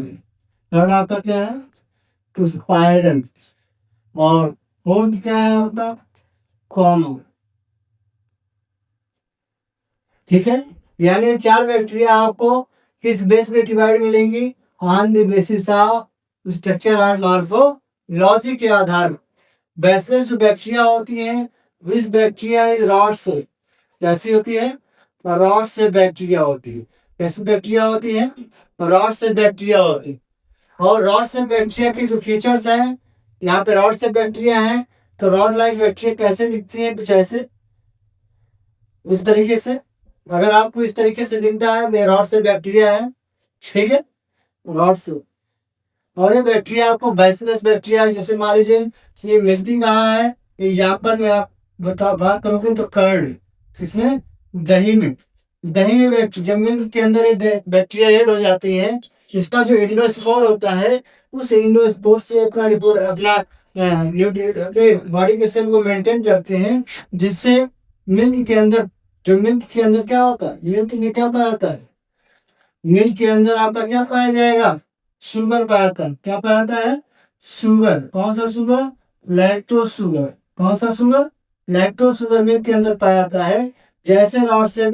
थर्ड आपका क्या है स्पाइरल, और फोर्थ क्या है आपका कॉमन। ठीक है, यानी 4 बैक्टीरिया आपको किस बेस पे डिवाइड मिलेंगी, on the basis of structure और मॉर्फोलॉजी के आधार पर। बैसिलस जो बैक्टीरिया होती हैं, विच बैक्टीरिया इज रॉड से, कैसी होती है रॉड से बैक्टीरिया होती है। कैसी बैक्टीरिया होती है रॉड से बैक्टीरिया होती है। और रॉड से बैक्टीरिया के जो फीचर्स हैं, यहाँ पे रॉड से बैक्टीरिया है तो रॉड लाइक बैक्टीरिया कैसे दिखती है, कुछ ऐसे इस तरीके से। अगर आपको इस तरीके से दिखता है तो रॉड से बैक्टीरिया है। ठीक है, रॉड से। और ये बैक्टीरिया आपको बैसिलस बैक्टीरिया, जैसे मान लीजिए ये मिलती कहाँ है, एग्जाम्पल में आप बात करोगे तो कर्ड, इसमें दही में, दही में बैक्टीरिया जब मिल्क के अंदर ये बैक्टीरिया ऐड हो जाती है, इसका जो एंडोस्पोर होता है उस एंडोस्पोर से अपना रिपोर्ट अपना बॉडी के सेल को मेंटेन करते हैं, जिससे मिल्क के अंदर, जो मिल्क के अंदर क्या होता है, मिल्क में क्या पाया जाता है, मिल्क के अंदर आपका क्या पाया जाएगा, शुगर पाया जाता है। क्या पाया जाता है, शुगर। कौन सा शुगर, लैक्टोज शुगर। कौन सा शुगर, लैक्टोज शुगर मिल्क के अंदर पाया जाता है। जैसे रॉड से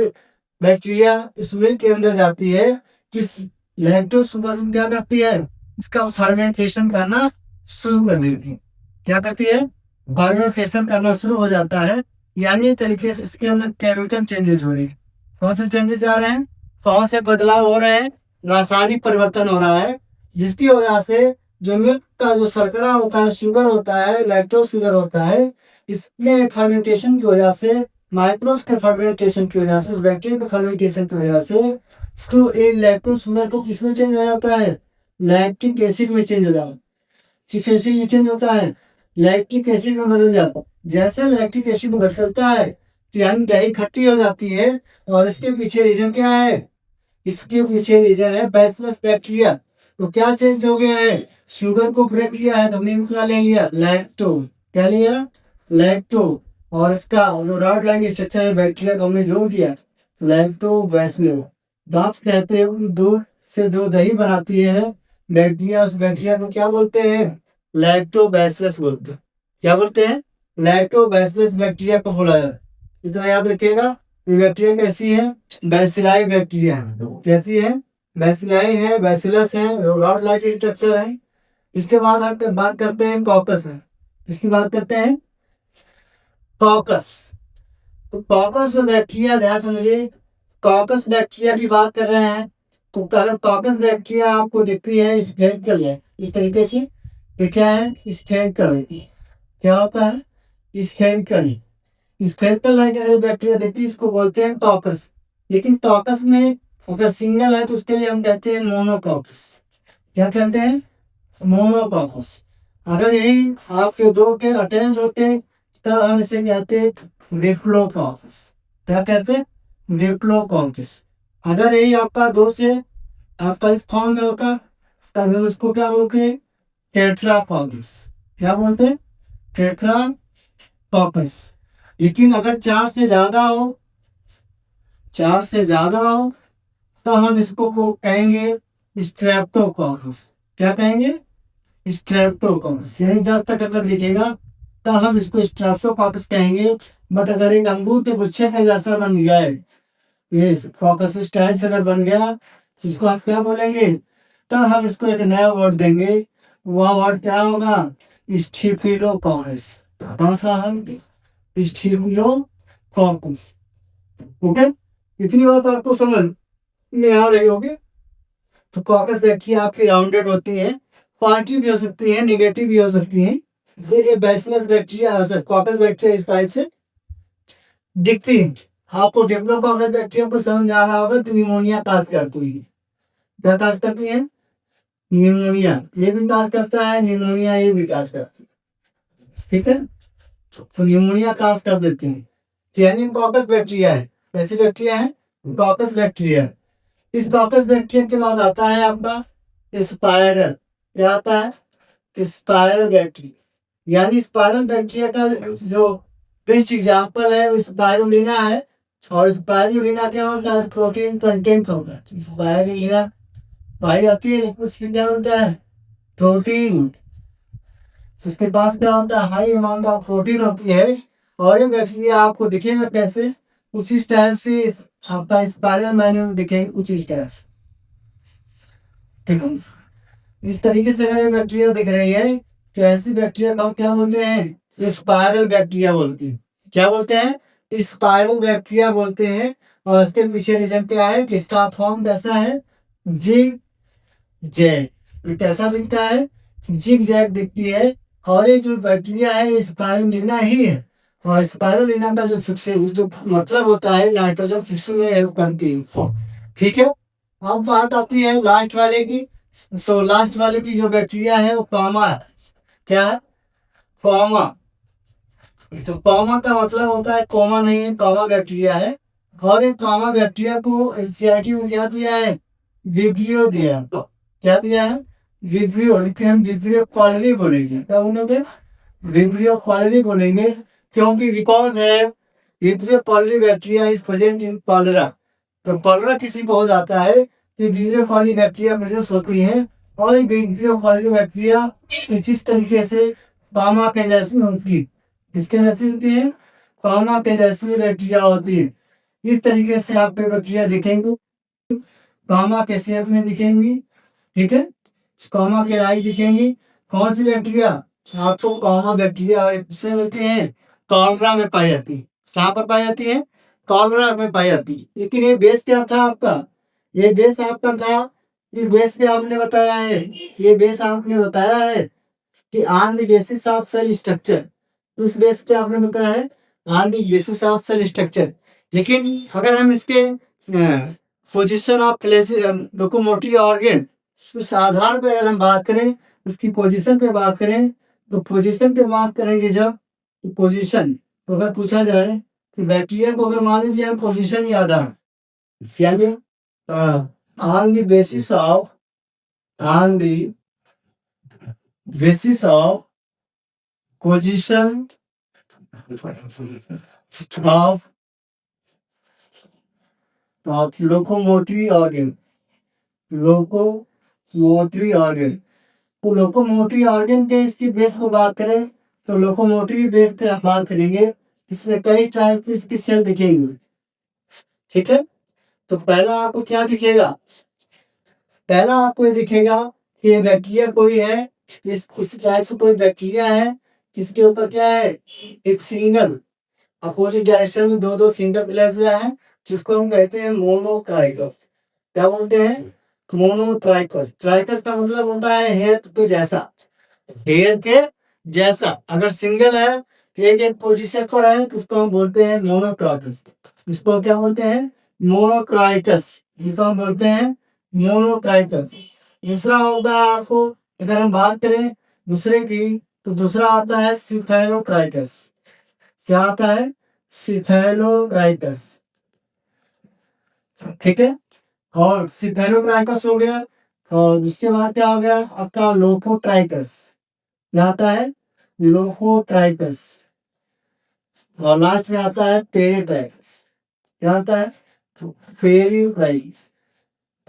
बैक्टीरिया इस मिल्क के अंदर जाती है, किस लैक्टोज शुगर क्या करती है, इसका फर्मेंटेशन करना शुरू कर देती है। क्या करती है, फर्मेंटेशन करना शुरू हो जाता है, यानी तरीके से इसके अंदर केमिकल चेंजेस हो रही है। कौन से चेंजेस आ रहे हैं, कौन से बदलाव हो रहे हैं, रासायनिक परिवर्तन हो रहा है, जिसकी वजह से जो मिल्क का जो शर्करा होता है, शुगर होता है, लैक्टोज शुगर होता है, इसमें फर्मेंटेशन की वजह से, माइक्रोब्स के फर्मेंटेशन की वजह से, बैक्टीरिया के फर्मेंटेशन की वजह से, तो ये लैक्टोज शुगर को किसमें चेंज हो जाता है, लैक्टिक एसिड में चेंज हो जाता है। किस एसिड में चेंज होता है, लैक्टिक एसिड में बदल जाता है। जैसे लैक्टिक एसिड में बदलता है तो यानी दही खट्टी हो जाती है, और इसके पीछे रीजन क्या है, इसके पीछे रीजन है बैसिलस बैक्टीरिया। तो क्या चेंज हो गया है, शुगर को ब्रेक किया है तो हमने क्या ले लिया, लैक्टो। क्या लिया, लैक्टो। और इसका जो रॉड लाइन स्ट्रक्चर है बैक्टीरिया को हमने जोड़ दिया, लैक्टो बैसिलो। दांत कहते हैं दूध से जो दही बनाती है बैक्टीरिया, उस बैक्टीरिया को क्या बोलते हैं, लैक्टोबैसिलस बोलते हैं। क्या बोलते हैं, लैक्टोबैसिलस बैक्टीरिया को बोला जाता है। इतना याद रखिएगा। ये बैक्टीरिया कैसी है, बैसिलाई बैक्टीरिया है। कैसी है, बैसिलाई है, बैसिलस है, रॉड लाइक स्ट्रक्चर है। इसके बाद आप बात करते हैं कॉकस में। इसकी बात करते हैं कॉकस। तो कॉकस जो बैक्टीरिया, ध्यान समझिए, कॉकस बैक्टीरिया की बात कर रहे हैं। तो अगर कॉकस बैक्टीरिया आपको दिखती है स्फेरिकल है इस तरीके से, ये क्या है, स्फेरिकल। क्या होता है, स्फेरिकल। स्फेरिकल लाइक अगर बैक्टीरिया दिखती है, इसको बोलते हैं कॉकस। लेकिन कॉकस में अगर सिंगल है तो उसके लिए हम कहते हैं मोनोकॉकस। क्या कहते हैं, मोनोकॉकस। अगर यही आपके दो के अटैच होते हैं तब हम इसे कहते हैं डिप्लोकॉकस। क्या कहते हैं, डिप्लोकॉकस। अगर यही आपका दो से आपका इस फॉर्म में होता तब हम इसको क्या बोलते हैं, टेट्राकॉकस। क्या बोलते हैं, टेट्राकॉकस। लेकिन अगर 4 से ज्यादा हो, 4 से ज्यादा हो तो हम इसको कहेंगे स्ट्रेप्टोकॉकस। क्या कहेंगे, स्ट्रेप्टोकॉकस। यानी 10 तक अगर दिखेगा तो हम इसको स्ट्रेप्टोकॉकस कहेंगे। बट अगर एक अंगूर के गुच्छे का जैसा बन गया है, ये कॉकस स्टाइल से अगर बन गया, इसको आप क्या बोलेंगे, तो हम इसको एक नया वर्ड देंगे। वह वर्ड क्या होगा, स्टिफिलोकॉकस। कौन सा, हम स्टिफिलोकॉकस। ओके, इतनी बात आपको समझ में आ रही होगी। तो कॉकस बैक्टीरिया आपकी राउंडेड होती है, पॉजिटिव भी हो सकती है, नेगेटिव भी हो सकती है। ये बैसिलस बैक्टीरिया, कॉकस बैक्टीरिया इस टाइप से दिखती है। आपको डिप्लोकॉकस बैक्टीरिया को समझ आ रहा होगा तो निमोनिया काज करती है। क्या काज करती है, निमोनिया। ये भी काज करता है, निमोनिया ये भी काज करती है। ठीक है, तो निमोनिया काज कर देती है। यानी कॉकस बैक्टीरिया है। कैसी बैक्टीरिया है, कॉकस बैक्टीरिया। इस कॉकस बैक्टीरिया के बाद आता है आपका स्पाइरल। क्या आता है, स्पाइरल बैक्टीरिया। यानी स्पाइरल बैक्टीरिया का जो बेस्ट एग्जाम्पल है वो स्पाइरुलिना है। और स्पायरुलिना क्या होता है? प्रोटीन कंटेंट होगा। स्पायरुलिना पाई जाती है, लेकिन उसमें क्या होता है? प्रोटीन। उसके पास क्या होता है? हाई अमाउंट ऑफ प्रोटीन होती है। और ये बैक्टीरिया आपको दिखेगा कैसे? कुछ इस टाइप से आपका स्पाइरल मैन्यूल में दिखेगा, कुछ इस टाइप से। ठीक है, इस तरीके से अगर ये बैक्टीरिया दिख रही है तो ऐसी बैक्टीरिया को क्या बोलते हैं? स्पाइरल बैक्टीरिया बोलते हैं। क्या बोलते हैं? स्पाइरल बैक्टीरिया बोलते हैं। और इसके पीछे रीजन क्या है कि इसका फॉर्म कैसा है? Zig zag. ये कैसा दिखता है? जिग जैग दिखती है। और ये जो बैक्टीरिया है ये स्पाइरुलिना ही है। और स्पाइरुलिना का जो फिक्सेशन, जो मतलब होता है, नाइट्रोजन फिक्सेशन में हेल्प करती है। ठीक है, अब बात आती है लास्ट वाले की। तो लास्ट वाले की जो बैक्टीरिया है वो कॉमा है। क्या है? कॉमा। तो कॉमा का मतलब होता है, कॉमा नहीं है, कॉमा बैक्टीरिया है। और ये कॉमा बैक्टीरिया को एनसीईआरटी में क्या दिया है? विब्रियो दिया है। क्या दिया है? विब्रियो। लेकिन हम विब्रियो कॉलोनी बोलेंगे। क्या बोलेंगे? विब्रियो कॉलोनी बोलेंगे। क्योंकि बिकॉज है vibrio colony bacteria is present in cholera. तो कॉलरा किसी को हो जाता है तो विब्रियो कॉलोनी बैक्टीरिया प्रेजेंस होती है। और ये विब्रियो कॉलोनी बैक्टीरिया इस तरीके से कॉमा के जैसी होती है। किसके जैसी होती है? कॉमा के जैसी बैक्टीरिया होती है। इस तरीके से आपको बैक्टीरिया दिखेंगे, कॉमा के शेप में दिखेंगी। ठीक है, कॉमा के लाइक दिखेंगी। कौन सी बैक्टीरिया? आपको कॉमा बैक्टीरिया और किसमें मिलती है? कॉलरा में पाई जाती है। कहाँ पर पाई जाती है? कॉलरा में पाई जाती है। लेकिन ये बेस क्या था आपका? ये बेस आपका था, इस बेस पे आपने बताया है, ये बेस आपने बताया है कि on the basis of cell structure. उस बेस पे आपने बताया है on the basis of cell structure. लेकिन अगर हम इसके पोजीशन ऑफ लोकोमोटिव ऑर्गन, उस आधार पर अगर हम बात करें, उसकी पोजीशन पे बात करें, तो पोजीशन पे बात करेंगे जब, पोजीशन तो अगर पूछा जाए कि बैक्टीरिया को अगर मान लीजिए हम पोजीशन याद आ क्या on the basis of, on the basis of position of locomotive organ, locomotive organ. तो लोकोमोटिव ऑर्गन के इसकी बेस को बात करें तो लोकोमोटिव बेस पे हम बात करेंगे। इसमें कई टाइप की इसकी सेल दिखेंगी। ठीक है, तो पहला आपको क्या दिखेगा? पहला आपको ये दिखेगा कि ये बैक्टीरिया कोई है, इस टाइप से कोई बैक्टीरिया है, इसके ऊपर क्या है? एक सिंगल अपोजिट डायरेक्शन में दो दो सिंगल प्लेसिया है, जिसको हम कहते हैं मोनोट्राइकस। क्या बोलते हैं? मोनोट्राइकस। ट्राइकस का मतलब होता है हेयर के जैसा, हेयर के जैसा। अगर सिंगल है, एक एक पोजीशन पर है, तो उसको हम बोलते हैं मोनोट्राइकस। इसको क्या बोलते हैं? मोनोट्राइकस। इसको हम बोलते हैं मोनोट्राइकस। दूसरा होता है, आपको अगर हम बात करें दूसरे की, तो दूसरा आता है सिफेलोट्राइकस। क्या आता है? सिफेलोट्राइकस। ठीक है, और सिफेलोट्राइकस हो गया। और उसके बाद क्या हो गया आपका? लोफोट्राइकस। क्या आता है? लोफोट्राइकस। और लास्ट में आता है पेरिट्राइकस। क्या आता है? पेरिट्राइकस।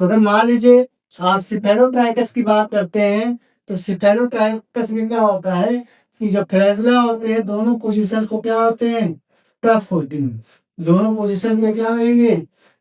तो अगर मान लीजिए आप सिफेलोट्राइकस की बात करते हैं, तो सिफेलोट्राइकस में क्या होता है कि जो फ्लैजिला होते हैं दोनों पोजीशन को क्या होते हैं? टफ होती हैं। दोनों पोजीशन में क्या मिलेंगे?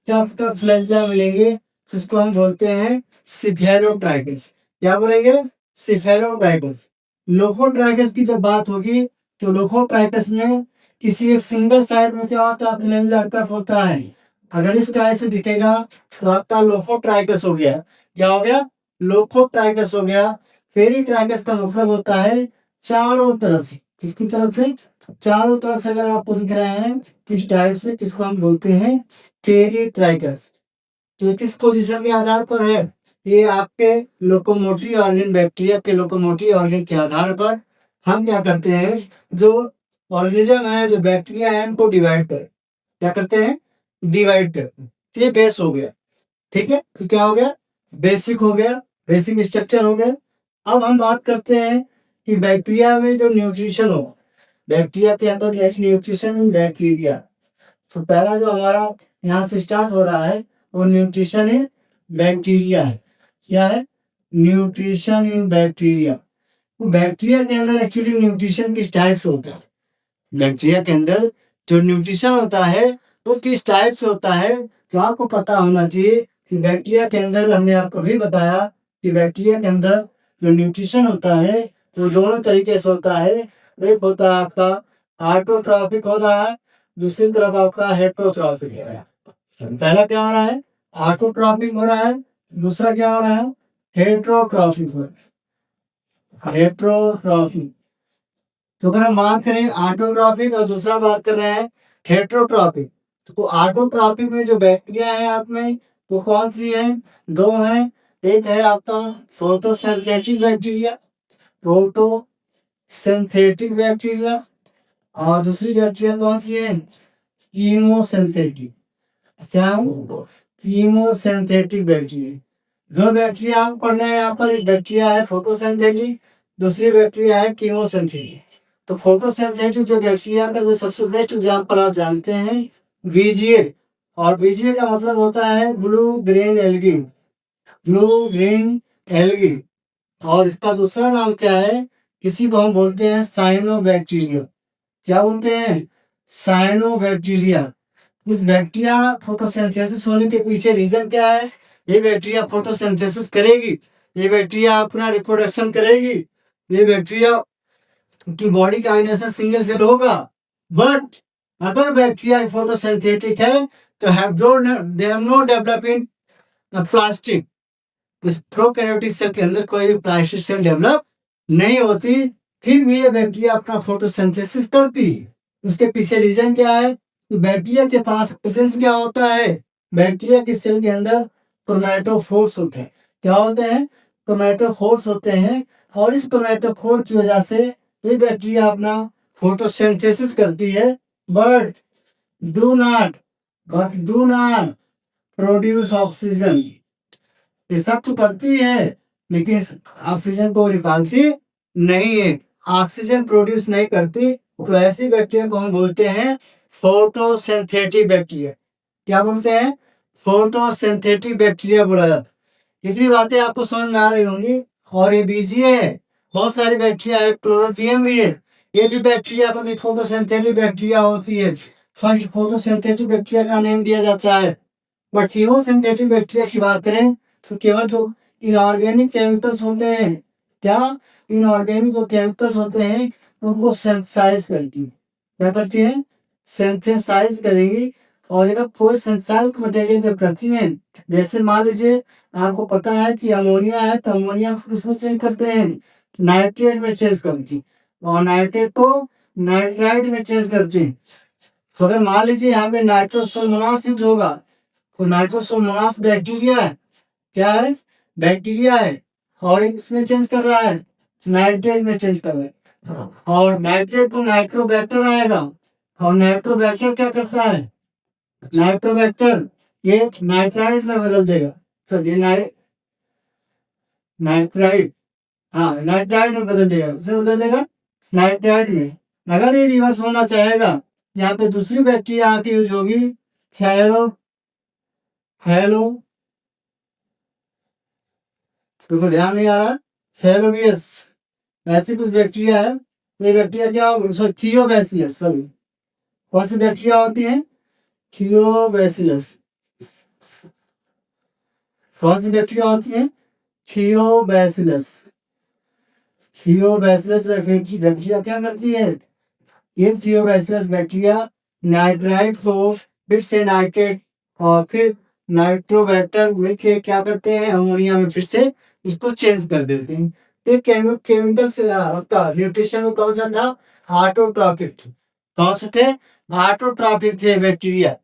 टफ टफ फ्लैजिला मिलेंगे। तो उसको हम बोलते हैं सिफेलोट्राइकस। क्या बोलेंगे? सिफेलोट्राइकस। लोफोट्राइकस की जब बात होगी तो लोफोट्राइकस में किसी एक सिंगल साइड में क्या होता है? फ्लैजिला टफ होता है। अगर इस टाइप से दिखेगा तो आपका लोफोट्राइकस हो गया। क्या हो गया? लोफोट्राइकस हो गया। पेरिट्राइकस का मतलब होता है चारों तरफ से। किसकी तरफ से? चारों तरफ से अगर आपको दिख रहे हैं इस टाइप से, किसको हम बोलते हैं? पेरिट्राइकस। तो ये किस पोजीशन के आधार पर है? ये आपके लोकोमोटिव ऑर्गन, बैक्टीरिया के लोकोमोटिव ऑर्गन के आधार पर हम क्या करते हैं, जो ऑर्गेनिज्म है, जो बैक्टीरिया है, इनको डिवाइड कर, क्या करते हैं? डिवाइड करते हैं। तो ये बेस हो गया। ठीक है, तो क्या हो गया? बेसिक हो गया, बेसिक स्ट्रक्चर हो गया। अब हम बात करते हैं कि बैक्टीरिया में जो न्यूट्रिशन हो, बैक्टीरिया के अंदर न्यूट्रिशन, बैक्टीरिया तो पहला जो हमारा यहाँ से स्टार्ट हो रहा है वो न्यूट्रिशन इन बैक्टीरिया है। क्या है? Nutrition in bacteria. बैक्टीरिया के अंदर एक्चुअली न्यूट्रिशन किस टाइप से होता है? बैक्टीरिया के अंदर जो न्यूट्रिशन होता है वो किस टाइप से होता है, तो आपको पता होना चाहिए कि बैक्टीरिया के अंदर, हमने आपको भी बताया कि बैक्टीरिया के अंदर जो न्यूट्रिशन होता है वो दोनों तरीके से होता है। एक होता है आपका ऑटोट्रॉफिक हो रहा है, दूसरी तरफ आपका हेटरोट्रॉफिक हो रहा है। पहला क्या हो रहा है? ऑटोट्रॉफिक हो रहा है। दूसरा क्या हो रहा है? हेटरोट्रॉफिक हो रहा है। हेटरोट्रॉफिक। तो अगर हम बात करें ऑटोट्रॉफिक और दूसरा बात कर रहे हैं हेटरोट्रॉफिक, तो ऑटोट्रॉफिक में जो बैक्टीरिया है आप में वो कौन सी है? दो है। एक है आपका फोटोसिंथेटिक बैक्टीरिया, फोटोसिंथेटिक बैक्टीरिया, और दूसरी बैक्टीरिया कौन सी है? कीमोसिंथेटिक। क्या? Chemosynthetic bacteria. दो बैक्टीरिया आप पढ़ रहे हैं यहाँ पर, एक बैक्टीरिया है फोटोसिंथेटिक, दूसरी बैक्टीरिया है कीमोसिंथेटिक। तो फोटोसिंथेटिक जो बैक्टीरिया का जो सबसे बेस्ट एग्जाम्पल आप जानते हैं बीजीए, और बीजीए का मतलब होता है blue green algae, blue green algae. और इसका दूसरा नाम क्या है? किसी को हम बोलते हैं साइनोबैक्टीरिया। क्या बोलते हैं? साइनोबैक्टीरिया। इस बैक्टीरिया फोटोसिंथेसिस होने के पीछे रीजन क्या है? ये बैक्टीरिया फोटोसिंथेसिस करेगी, ये बैक्टीरिया अपना रिप्रोडक्शन करेगी, ये बैक्टीरिया की बॉडी का ऑर्गेनाइजेशन सिंगल सेल होगा। बट अगर बैक्टीरिया फोटोसिंथेटिक है तो they have no developing plastic. इस प्रोकैरियोटिक सेल के अंदर कोई भी प्लास्टिक सेल डेवलप नहीं होती, फिर भी ये बैक्टीरिया अपना फोटोसिंथेसिस करती। उसके पीछे रीजन क्या है? बैक्टीरिया के पास प्रेजेंस क्या होता है? बैक्टीरिया के सेल के अंदर क्रोमैटोफोर्स होते हैं। क्या होते हैं? क्रोमैटोफोर्स होते हैं, और इस क्रोमैटोफोर की वजह से ये बैक्टीरिया अपना फोटोसिंथेसिस करती है, but do not produce oxygen. ये सब तो करती है लेकिन ऑक्सीजन को निकालती नहीं है, ऑक्सीजन प्रोड्यूस नहीं करती। तो ऐसी बैक्टीरिया को हम बोलते हैं फोटोसिंथेटिक बैक्टीरिया। क्या बोलते हैं? फोटोसिंथेटिक बैक्टीरिया बोला जाता है। इतनी बातें आपको समझ में आ रही होंगी। और ये बीजीए है, बहुत सारी बैक्टीरिया है, क्लोरोफियम भी है, ये भी बैक्टीरिया अपनी फोटोसिंथेटिक बैक्टीरिया होती है। फर्स्ट फोटोसिंथेटिक बैक्टीरिया का नेम दिया जाता है। बट कीमोसिंथेटिक बैक्टीरिया की बात करें तो केवल जो इनऑर्गेनिक केमिकल्स होते हैं, क्या इनऑर्गेनिक जो केमिकल्स होते हैं उनको सिंथेसाइज करती है। क्या करती है? सिंथेसाइज करेगी। और अगर कोई सिंथेसाइज मटेरियल जब करती है, जैसे मान लीजिए आपको पता है कि अमोनिया है, तो अमोनिया को किसमें चेंज करते हैं? नाइट्रेट में चेंज करती, और नाइट्रेट को नाइट्राइट में चेंज करती है। तो अगर मान लीजिए यहाँ पे नाइट्रोसोमोनास यूज होगा, तो नाइट्रोसोमोनास बैक्टीरिया है। क्या है? बैक्टीरिया है, और इसमें चेंज कर रहा है, नाइट्रेट में चेंज कर रहा है। और नाइट्रेट को नाइट्रोबैक्टर आएगा, और नाइट्रोबैक्टर क्या करता है? नाइट्रोबैक्टर ये नाइट्राइट में बदल देगा। चलिए नाइट्राइट, हाँ नाइट्राइट में बदल देगा। किसे बदल देगा? नाइट्राइट में। अगर ये रिवर्स होना चाहेगा, यहाँ पे दूसरी बैक्टीरिया आके यूज होगी, हेलो तो ध्यान नहीं आ रहा, थैलोबियस, ऐसी कुछ बैक्टीरिया है। ये बैक्टीरिया क्या होगी? थियोबैसिलस, सॉरी, कौन सी बैक्टीरिया होती है? थियोबैसिलस। कौन सी बैक्टीरिया होती है? थियोबैसिलस। थियोबैसिलस बैक्टीरिया क्या करती है? ये थियोबैसिलस बैक्टीरिया नाइट्राइट को फिर से नाइट्रेट और फिर नाइट्रोबैक्टर मिलके क्या करते हैं? अमोनिया में फिर से इसको चेंज कर देते हैं। ये केमिकल से आपका न्यूट्रिशन में कौन सा था? ऑटोट्रॉफिक। कौन से थे? ऑटोट्रॉफिक थे बैक्टीरिया।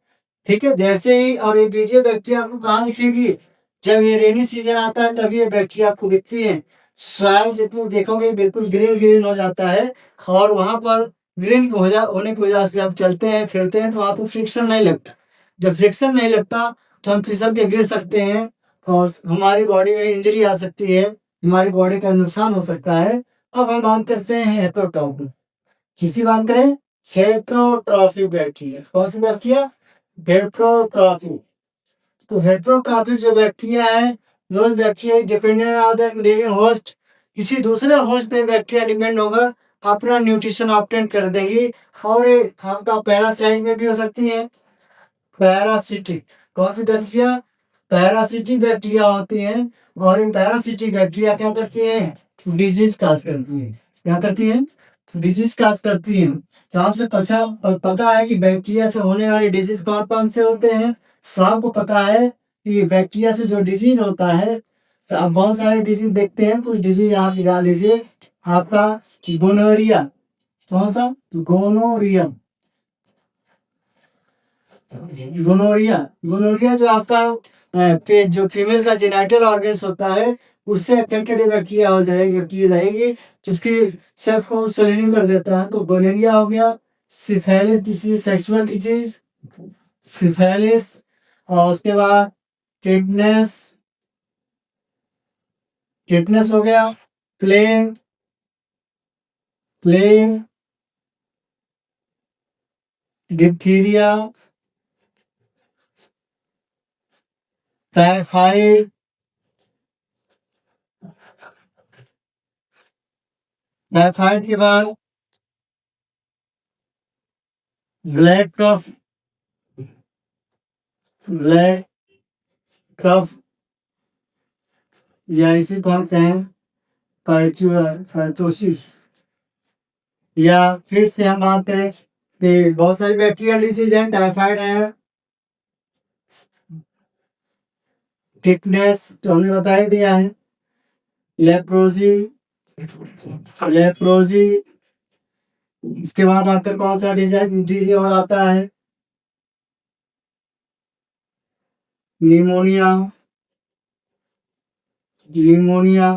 ठीक है, जैसे ही, और ये बीजीए बैक्टीरिया आपको कहाँ दिखेगी? जब ये रेनी सीजन आता है तभी ये बैक्टीरिया आपको दिखती है। सॉइल जितनी देखोगे बिल्कुल ग्रीन ग्रीन हो जाता है, और वहां पर ग्रीन होने की वजह से जब चलते हैं फिरते हैं तो वहां पर फ्रिक्शन नहीं लगता। जब फ्रिक्शन नहीं लगता तो हम फिसल के गिर सकते हैं, और हमारी बॉडी में इंजरी आ सकती है, हमारी बॉडी का नुकसान हो सकता है। अब हम बात करते हैं हेटरोट्रॉफिक। किसकी बात करें? Heterotrophic bacteria. कौन सी बैक्टीरिया? हेट्रोट्रॉफी। तो हेट्रोट्रॉफी जो बैक्टीरिया है, those bacteria dependent on the living host, किसी दूसरे होस्ट पे बैक्टीरिया डिपेंड होकर अपना न्यूट्रिशन ऑब्टेन कर देंगी। और ये आपका पैरासाइट में भी हो सकती है। पैरासिटिक, कौन सी बैक्टीरिया? पैरासिटिक बैक्टीरिया होती है। और इन पैरासिटिक बैक्टीरिया क्या करती है? डिजीज काज करती है। क्या करती है? डिजीज काज करती है। तो आपसे पता है कि बैक्टीरिया से होने वाली डिजीज कौन कौन से होते हैं? तो आपको पता है कि बैक्टीरिया से जो डिजीज होता है, तो आप बहुत सारे डिजीज देखते हैं। कुछ डिजीज आप जान लीजिए। आपका गोनोरिया, कौन सा? गोनोरिया। गोनोरिया, गोनोरिया जो आपका जो फीमेल का जेनिटल ऑर्गन्स होता है, उससे अफेक्टेड बैक्टीरिया हो जाएगी, बैक्टीरिया रहेगी, जिसकी सेल्स को सलीनिंग कर देता है। तो गोनोरिया हो गया। Syphilis disease, sexual disease, syphilis. और उसके बाद टिटनेस, टिटनेस हो गया। Plague, plague, diphtheria, typhoid, typhoid के बाद ब्लैक कफ, ब्लैक कफ, या इसे कौन कहें? फाइटोसिस। या फिर से हम बात करें कि बहुत सारी बैक्टीरियल डिसीज हैं। टाइफाइड है, टिटनेस तो हमने बता ही दिया है। लेप्रोजी, लेप्रोजी। इसके बाद आपका कौन सा डिजीज और आता है? निमोनिया, निमोनिया,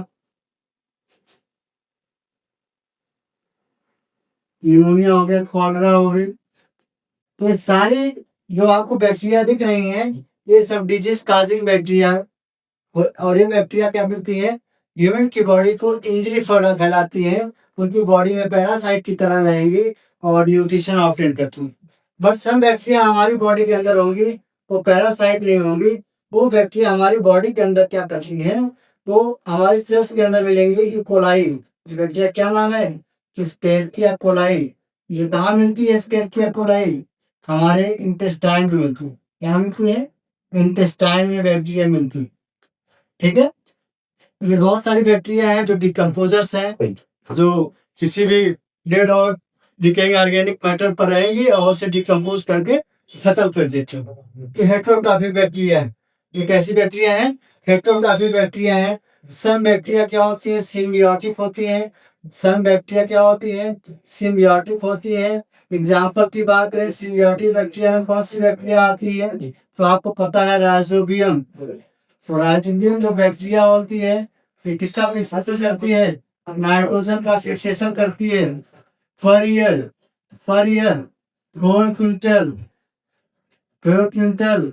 निमोनिया हो गया, कॉलरा हो गई। तो ये सारी जो आपको बैक्टीरिया दिख रही हैं, ये सब डिजीज काजिंग बैक्टीरिया। और ये बैक्टीरिया क्या करती है? ह्यूमन की बॉडी को इंजरी फैलाती है। उनकी बॉडी में पैरासाइट की तरह रहेंगी और न्यूट्रिशन ऑब्टेन करती है। बट सम बैक्टीरिया हमारी बॉडी के अंदर होंगी, वो पैरासाइट नहीं होंगी। वो बैक्टीरिया हमारी बॉडी के अंदर क्या करती है? वो हमारी सेल्स के अंदर मिलेंगे। इकोलाई, इस बैक्टीरिया क्या नाम है? एस्केरिया कोलाई। ये कहाँ मिलती है एस्केरिया कोलाई? हमारे इंटेस्टाइन में मिलती है। क्या मिलती है? इंटेस्टाइन में बैक्टीरिया मिलती है। ठीक है। ये बहुत सारी बैक्टीरिया हैं जो डिकम्पोजर्स हैं, जो किसी भी डेड और डिकेइंग ऑर्गेनिक मैटर पर रहेंगी और उसे डिकम्पोज करके खत्म कर देते हैं। तो हेट्रोट्रॉफिक बैक्टीरिया है। ये कैसी बैक्टीरिया है? हेट्रोट्रॉफिक बैक्टीरिया है। सम बैक्टीरिया क्या होती है? सिम्बियोटिक होती है। सम बैक्टीरिया क्या होती है? सिम्बियोटिक होती है। एग्जाम्पल की बात करें, सिम्बियोटिक बैक्टीरिया में कौन सी बैक्टीरिया आती है? तो आपको पता है, राइजोबियम। तो राइजोबियम जो बैक्टीरिया होती है, ये किसका फिक्सेशन करती है? नाइट्रोजन का फिक्सेशन करती है। Per year, per year 4 quintal, 4 quintal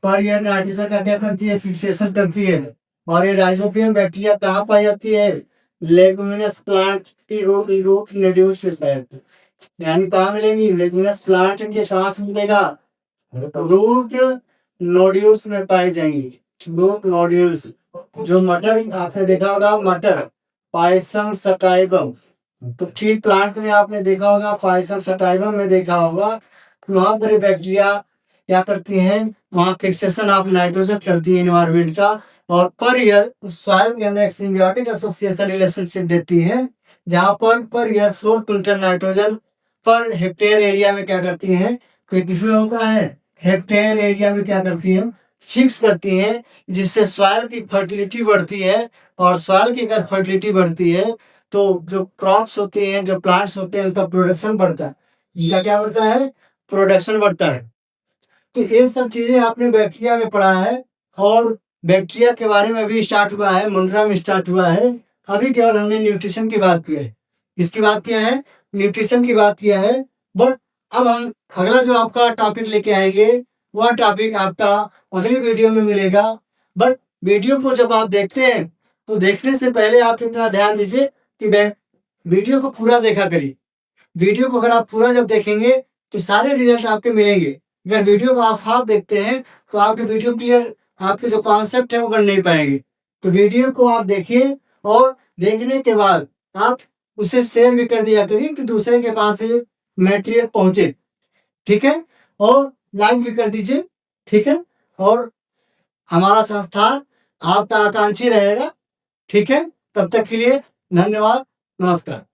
per year nitrogen का क्या करती है? फिक्सेशन करती है। और ये राइजोबियम बैक्टीरिया कहाँ पाई जाती है? लेगुमिनस प्लांट की रूट नोड्यूल्स में। यानी कहाँ मिलेंगी? लेगुमिनस प्लांट के सांस मिलेगा, रूट नोड्यूल्स में पाई जाएंगी। रूट नोड्यूल्स, जो मटर आपने देखा होगा, मटर पायसम सटाइबम। तो ट्री प्लांट में आपने देखा होगा, पायसम सटाइबम में देखा होगा, वहां पर बैक्टीरिया क्या करती हैं? वहां फिक्सेशन ऑफ नाइट्रोजन करती है एनवायरमेंट का। और पर ईयर सॉइल के अंदर एक सिम्बियोटिक एसोसिएशन रिलेशनशिप देती है, जहां per year 4 quintal nitrogen per hectare area में क्या करती हैं? किसमें होता है? हेक्टेयर एरिया में क्या करती है? फिक्स करती है, जिससे सॉइल की फर्टिलिटी बढ़ती है। और सॉइल की अगर फर्टिलिटी बढ़ती है तो जो क्रॉप्स होते हैं, जो प्लांट्स होते हैं, उनका प्रोडक्शन बढ़ता है। इनका क्या बढ़ता है? प्रोडक्शन बढ़ता है। तो ये सब चीजें आपने बैक्टीरिया में पढ़ा है। और बैक्टीरिया के बारे में भी स्टार्ट हुआ है, मुंड्रा में स्टार्ट हुआ है। अभी केवल हमने न्यूट्रिशन की बात की है। किसकी बात किया है? न्यूट्रिशन की बात किया है। बट अब हम अगला जो आपका टॉपिक लेके आएंगे, वह टॉपिक आपका अगली वीडियो में मिलेगा। बट वीडियो को जब आप देखते हैं, तो देखने से पहले आप इतना ध्यान दीजिए कि वीडियो को पूरा देखा करिए। वीडियो को अगर आप पूरा जब देखेंगे, तो सारे रिजल्ट आपके मिलेंगे। अगर वीडियो को आप हाफ देखते हैं तो आपकी वीडियो क्लियर, आपके जो कॉन्सेप्ट है वो कर नहीं पाएंगे। तो वीडियो को आप देखिए और देखने के बाद आप उसे शेयर भी कर दिया करिए कि दूसरे के पास ये मटेरियल पहुंचे, ठीक है, और लाइक भी कर दीजिए, ठीक है। और हमारा संस्थान आपका आकांक्षी रहेगा, ठीक है। तब तक के लिए धन्यवाद, नमस्कार।